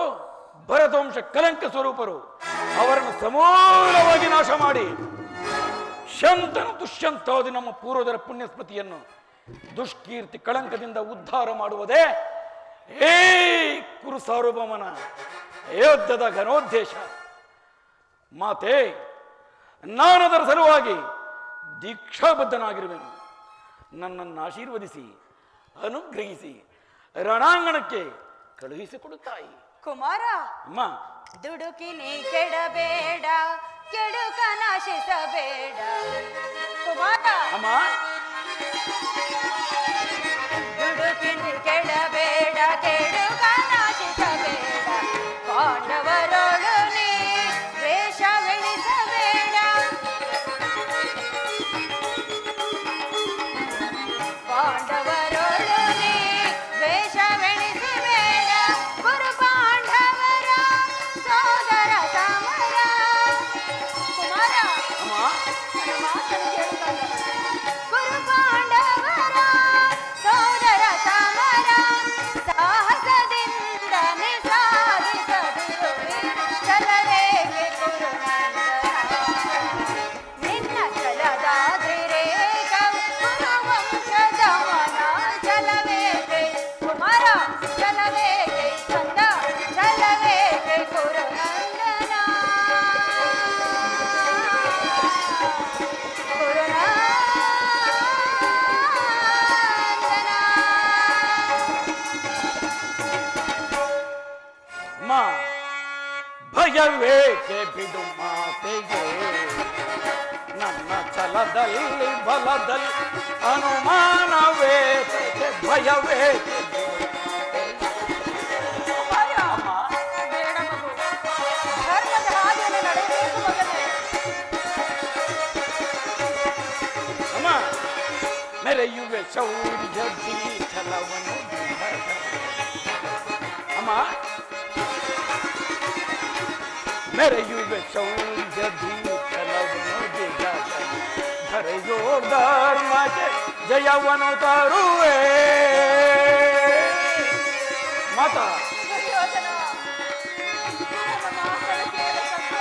ಭರತವಂಶ ಕಲಂಕ ಸ್ವರೂಪರು. ಅವರನ್ನು ಸಮೂಲವಾಗಿ ನಾಶ ಮಾಡಿ ಶಂತನು ದುಷ್ಯಂತಾದಿ ನಮ್ಮ ಪೂರ್ವದರ ಪುಣ್ಯಸ್ಮೃತಿಯನ್ನು ದುಷ್ಕೀರ್ತಿ ಕಳಂಕದಿಂದ ಉದ್ಧಾರ ಮಾಡುವುದೇ ಏ ಕುರು ಸಾರ್ವಭೌಮನ ಯೋಧದ ಘನೋದ್ದೇಶ. ಮಾತೆ, ನಾನದರ ಸಲುವಾಗಿ ದೀಕ್ಷಾಬದ್ಧನಾಗಿರುವೆನು. ನನ್ನನ್ನು ಆಶೀರ್ವದಿಸಿ ಅನುಗ್ರಹಿಸಿ ರಣಾಂಗಣಕ್ಕೆ ಕಳುಹಿಸಿಕೊಡುತ್ತಾಯಿ. ಕುಮಾರ, ಅಮ್ಮ, ದುಡುಕಿ ನೀ ಕೆಡಬೇಡ, ಕೆಡುಕ ನಾಶಿಸಬೇಡ. ಕುಮಾರ, ಅಮ್ಮ, ದುಡುಕಿ ನೀ ಕೆಡಬೇಡ, ಕೆಡುಕ ನಾಶಿಸಬೇಡ. ಪಾಂಡವರೊಳು ನೀ ದ್ವೇಷವೆಣಿಸಬೇಡ. ಪಾಂಡವರೊಳು ನೀ ದ್ವೇಷವೆಣಿಸಬೇಡ. ಗುರು ಪಾಂಡವರ ಸೋದರ ಸಮರ. ಕುಮಾರ, ಅಮ್ಮ, ನನ್ನ ಮಾತನ್ನು ಕೇಳುತ್ತಲ್ಲ. ಗುರು ಪಾಂಡವರ ಸೋದರ ಸಮರ ಸಾಹಸದಿಂದ ಸಾಧಿಸದಿರುವೆ. ಛಲವೇಗೆ ಕುರುನಂದನ, ನಿನ್ನ ಛಲದಾದ್ರಿರೇಗ ಕುರುವಂಶದ ಮನ. ಛಲವೇಗೆ ಕುಮಾರ, ಛಲವೇಗೆ ಕಂದ, ಛಲವೇಗೆ ಕುರುನಂದನ. ಅಮ್ಮ, ಭಯವೇಕೆ ಬಿಡು ಮಾತೆಗೆ. ನನ್ನ ಛಲದಲ್ಲಿ ಬಲದಲ್ಲಿ ಅನುಮಾನವೇಕೆ. ಭಯವೇಕೆ ಬಿಡು ಕುಮಾರ, ಅಮ್ಮ. ಬೇಡ ಮಗು. ಧರ್ಮದ ಹಾದಿಯಲ್ಲಿ ನಡೆಯಬೇಕು ಮಗನೇ. ಅಮ್ಮ, ಮೆರೆಯುವೆ ಶೌರ್ಯದಿ ಛಲವನ್ನು ಅಮ್ಮ, ಮೆರೆಯುವೆ ಶೌರ್ಯದಿ ಛಲವನ್ನು ಧರೆಯೋ ಧರ್ಮಕ್ಕೆ ಜಯವನ್ನು ತರುವೆ. ಮಾತಾ, ದುರ್ಯೋಧನ, ನನ್ನ ಮಾತನ್ನು ಕೇಳಬೇಕಂತ.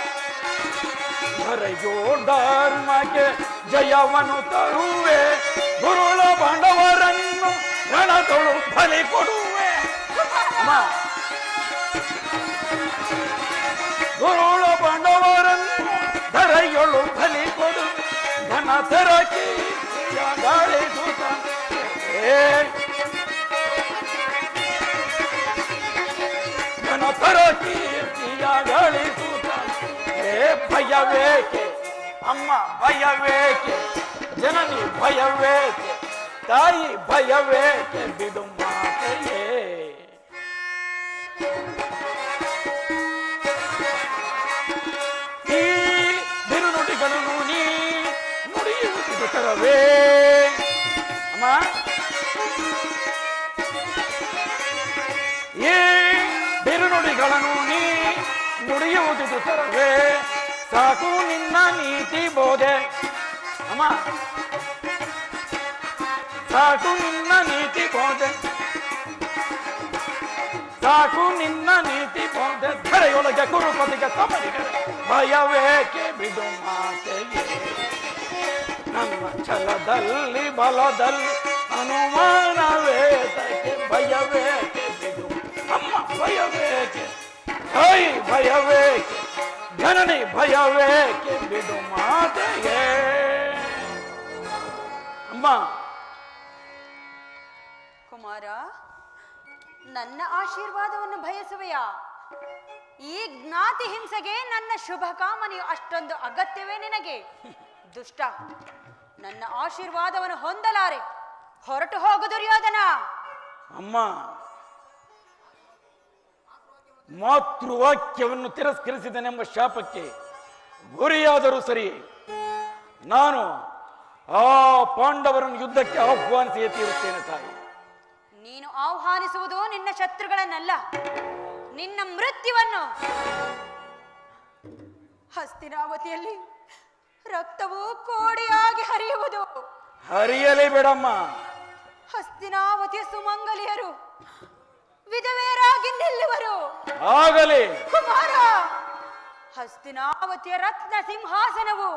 ಧರೆಯೋ ಧರ್ಮಕ್ಕೆ ಜಯವನ್ನು ತರುವೆ. ಗುರುಳ ಪಾಂಡವರನ್ನು ರಣದೊಳು ಬಲಿ ಕೊಡುವೆ. ಅಮ್ಮ, ಗುರುಳ ಪಾಂಡವರನ್ನು ಧರೆಯೊಳು ಬಲಿ ಕೊಡು. ಘನ ತರ ಕೀರ್ತಿಯ ಗಾಳಿಸುತ್ತ ಘನ ತರ ಕೀರ್ತಿಯ ಗಾಳಿಸುತ್ತ ಭಯವೇಕೆ ಅಮ್ಮ, ಭಯವೇಕೆ ಜನನಿ, ಭಯವೇಕೆ ತಾಯಿ, ಭಯವೇಕೆ ಬಿಡು ಮಾತೆಯೇ. ಈ ಬಿರುನುಡಿಗಳನ್ನು ನೀ ನುಡಿಯುವುದು ತರವೇ. ಅಮ್ಮ, ಈ ಬಿರುನುಡಿಗಳನ್ನು ನೀ ನುಡಿಯುವುದು ತರವೇ. ಸಾಕು ನಿನ್ನ ನೀತಿ ಬೋಧೆ. ಅಮ್ಮ, ಸಾಕು ನಿನ್ನ ನೀತಿ ಬೋಧೆ. ಸಾಕು ನಿನ್ನ ನೀತಿ ಬೋಧೆ. ಧರೆಯೊಳಗೆ ಕುರುಪತಿಗೆ ಸಮರಿಗರೆ ಭಯವೇಕೆ ಬಿಡು ಮಾತೆಯೇ. ನಮ್ಮ ಛಲದಲ್ಲಿ ಬಲದಲ್ಲಿ ಅನುಮಾನವೇತಕ್ಕೆ. ಭಯವೇಕೆ ಬಿಡು ಅಮ್ಮ, ಭಯವೇಕೆ ತಾಯಿ, ಭಯವೇಕೆ ಜನನಿ, ಭಯವೇಕೆ ಬಿಡು ಮಾತೆಯೇ. ಅಮ್ಮ, ಕುಮಾರ, ನನ್ನ ಆಶೀರ್ವಾದವನ್ನು ಬಯಸುವೆಯಾ? ಈ ಜ್ಞಾತಿ ಹಿಂಸೆಗೆ ನನ್ನ ಶುಭ ಕಾಮನೆಯು ಅಷ್ಟೊಂದು ಅಗತ್ಯವೇ ನಿನಗೆ? ದುಷ್ಟ, ನನ್ನ ಆಶೀರ್ವಾದವನ್ನು ಹೊಂದಲಾರೆ. ಹೊರಟು ಹೋಗು ದುರ್ಯೋಧನ. ಅಮ್ಮ, ಮಾತೃವಾಕ್ಯವನ್ನು ತಿರಸ್ಕರಿಸಿದನೆಂಬ ಶಾಪಕ್ಕೆ ಗುರಿಯಾದರೂ ಸರಿ, ನಾನು ಆ ಪಾಂಡವರನ್ನು ಯುದ್ಧಕ್ಕೆ ಆಹ್ವಾನಿಸಿಯೇ ತೀರುತ್ತೇನೆ ತಾಯಿ. ನೀನು ಆಹ್ವಾನಿಸುವುದು ನಿನ್ನ ಶತ್ರುಗಳನ್ನಲ್ಲ, ನಿನ್ನ ಮೃತ್ಯುವನ್ನು. ಹಸ್ತಿನಾವತಿಯಲ್ಲಿ ರಕ್ತವು ಕೋಡಿಯಾಗಿ ಹರಿಯುವುದು. ಹರಿಯಲಿ ಬಿಡಮ್ಮ. ಹಸ್ತಿನಾವತಿಯ ಸುಮಂಗಲಿಯರು ವಿಧವೆಯರಾಗಿ ನಿಲ್ಲುವರು. ಆಗಲಿ ಕುಮಾರ, ಹಸ್ತಿನಾವತಿಯ ರತ್ನ ಸಿಂಹಾಸನವು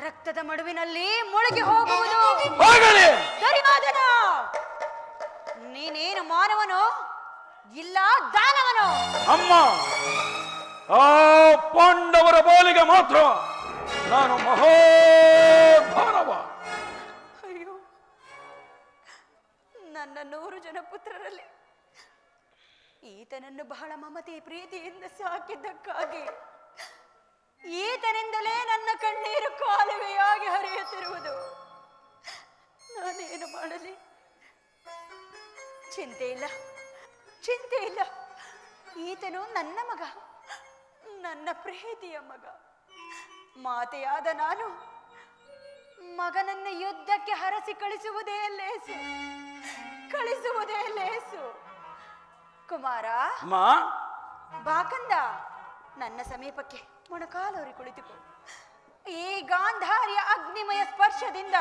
ರಕ್ತದ ಮಡುವಿನಲ್ಲಿ ಮುಳುಗಿ ಹೋಗುವುದು. ಆಗಲಿ. ದುರ್ಯೋಧನ, ನೀನೇನು ಮಾನವನೋ ಇಲ್ಲ ದಾನವನೋ? ಅಮ್ಮ, ಆ ಪಾಂಡವರ ಬಾಲಿಗೆ ಮಾತ್ರ ನಾನು ಮಹೋದಾನವ. ಅಯ್ಯೋ, ನನ್ನ 100 ಜನ ಪುತ್ರರಲ್ಲಿ ಈತನನ್ನು ಬಹಳ ಮಮತೆ ಪ್ರೀತಿಯಿಂದ ಸಾಕಿದ್ದಕ್ಕಾಗಿ ಈತನಿಂದಲೇ ನನ್ನ ಕಣ್ಣೀರು ಕಾಲುವೆಯಾಗಿ ಹರಿಯುತ್ತಿರುವುದು. ನಾನೇನು ಮಾಡಲಿ? ಚಿಂತೆ ಇಲ್ಲ, ಚಿಂತೆ ಇಲ್ಲ. ಈತನು ನನ್ನ ಮಗ, ನನ್ನ ಪ್ರೀತಿಯ ಮಗ. ಮಾತೆಯಾದ ನಾನು ಮಗನನ್ನು ಯುದ್ಧಕ್ಕೆ ಹರಸಿ ಕಳಿಸುವುದೇ ಲೇಸು, ಕಳಿಸುವುದೇ ಲೇಸು. ಕುಮಾರ, ಬಾಕಂದ, ನನ್ನ ಸಮೀಪಕ್ಕೆ ಮೊಣಕಾಲೂರಿ ಕುಳಿತುಕೋ. ಈ ಗಾಂಧಾರಿಯ ಅಗ್ನಿಮಯ ಸ್ಪರ್ಶದಿಂದ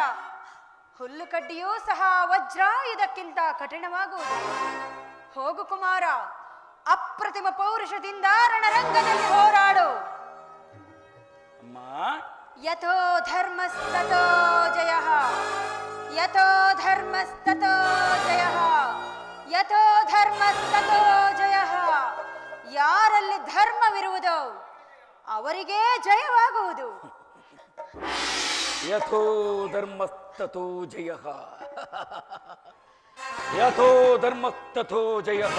ಹುಲ್ಲು ಕಡ್ಡಿಯೂ ಸಹ ವಜ್ರಾಯುಧಕ್ಕಿಂತ ಕಠಿಣವಾಗುವುದು. ಹೋಗು ಕುಮಾರ, ಅಪ್ರತಿಮ ಪೌರುಷದಿಂದ ರಣರಂಗದಲ್ಲಿ ಹೋರಾಡು. ಯಥೋ ಧರ್ಮಸ್ತತೋ ಜಯಃ, ಯಥೋ ಧರ್ಮಸ್ತತೋ ಜಯಃ, ಯಥೋ ಧರ್ಮಸ್ತತೋ ಜಯಃ. ಯಾರಲ್ಲಿ ಧರ್ಮವಿರುವುದೋ ಅವರಿಗೆ ಜಯವಾಗುವುದು. ಯಥೋ ಧರ್ಮಸ್ತತೋ ಜಯಃ, ಯಥೋ ಧರ್ಮಸ್ತತೋ ಜಯಃ,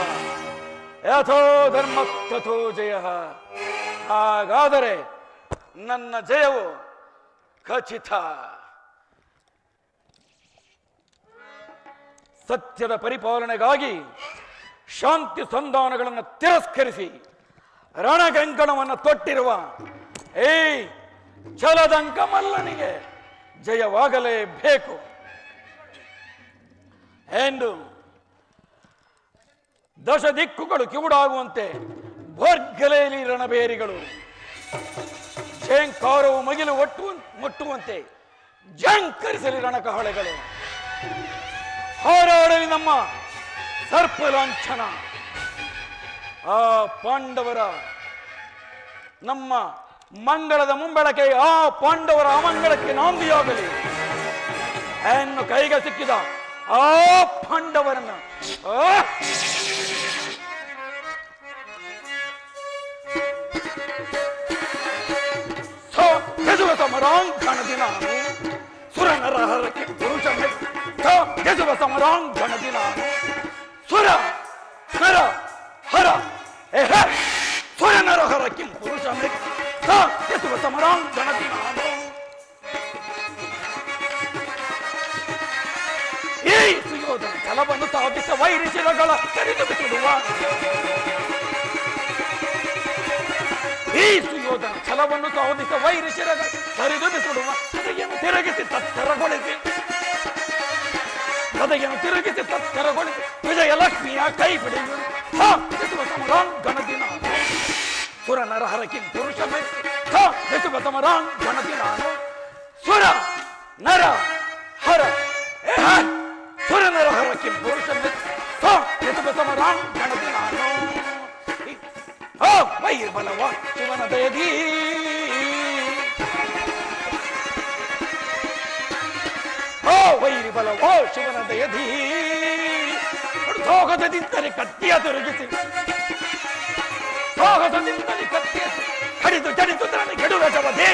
ಯಥೋ ಧರ್ಮಸ್ತತೋ ಜಯಃ. ಹಾಗಾದರೆ ನನ್ನ ಜಯವು ಖಚಿತ. ಸತ್ಯದ ಪರಿಪಾಲನೆಗಾಗಿ ಶಾಂತಿ ಸಂಧಾನಗಳನ್ನು ತಿರಸ್ಕರಿಸಿ ರಣಗಂಕಣವನ್ನು ತೊಟ್ಟಿರುವ ಏ ಛಲದಂಕ ಮಲ್ಲನಿಗೆ ಜಯವಾಗಲೇಬೇಕು ಎಂದು ದಶ ದಿಕ್ಕುಗಳು ಕಿವುಡಾಗುವಂತೆ ಭೋರ್ಗಲೆಯಲ್ಲಿ ರಣಬೇರಿಗಳು, ಝೇಂಕಾರವು ಮಗಿಲು ಮುಟ್ಟುವಂತೆ ಝಂಕರಿಸಲಿ ರಣಕಹಳೆಗಳು, ಹಾರಾಡಲಿ ನಮ್ಮ ಸರ್ಪಲಾಂಛನ. ಆ ಪಾಂಡವರ ನಮ್ಮ ಮಂಗಳದ ಮುಂಬೆಳಕೆ ಆ ಪಾಂಡವರ ಅಮಂಗಳಕ್ಕೆ ನಾಂದಿಯಾಗಲಿ. ಹೆಣ್ಣು ಕೈಗೆ ಸಿಕ್ಕಿದ ಆ ಪಾಂಡವರನ್ನ ಗೆಜುವ ಸಮರಾಂಗಣದಿ ನಾನು ಸುರ ನರಹರಕ್ಕೆ ಪುರುಷ ಗೆಜುವ ಸಮರಾಂಗಣದಿ ನಾನು ಸುರ ನರ ಹರ ಸುರ ನರಹರಕ್ಕೆ ಪುರುಷ ಗೆಜುವ ಸಮರಾಂಗಣದಿ ನಾನು ಈ ಸುಯೋಧನ ಛಲವನ್ನು ಸಾಧಿಸ ವೈರಿಶಿರಗಳ ಕರಿದು ಬಿಡುವ ಈ ಸುಯೋಧನ ಛಲವನ್ನು ಸಾಧಿಸ ವೈರಿಶಿರಗಳ ಕರಿದು ಬಿಡುವ ಗದೆಯನ್ನು ತಿರುಗಿಸಿ ತತ್ತರಗೊಳಿಸಿ ಗದೆಯನ್ನು ತಿರುಗಿಸಿ ತತ್ತರಗೊಳಿಸಿ ವಿಜಯಲಕ್ಷ್ಮಿಯ ಕೈ ಬಿಡುವ ಸಮರಾಂಗಣದಿ ನಾನು ಸುರ ನರಹರಕ್ಕೆ ಪುರುಷ ಮೆಚ್ಚುವ ಸಮರಾಂಗಣದಿ ನಾನು ಸುರ ನರ ಹರ ಸುರ ನರಹರಕ್ಕೆ ಪುರುಷ ಮೆಚ್ಚುವ ಸಮರಾಂಗಣದಿ ನಾನು ವೈರ್ಬಲವ ಶಿವನ ದಯದಿ ವೈರ್ಬಲವ ಶಿವನ ದಯದಿ ಸಾಹಸದಿಂದಲೇ ಕತ್ತಿಯ ತಿರುಗಿಸಿ ಸಾಹಸದಿಂದಲೇ ಕತ್ತಿಯ ಕಡಿದು ಜಡಿದು ತಾನೆ ಕೆಡುವ ಜವದೇ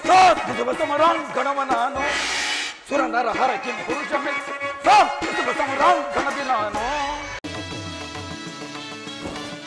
ಸಾಧಿಸುವ ಸಮರಾಂಗಣವ ನಾನು ಸುರ ನರಹರಕ್ಕೆ ಪುರುಷ ಮೆಚ್ಚುವ ಸಮರಾಂಗಣದಿ ನಾನು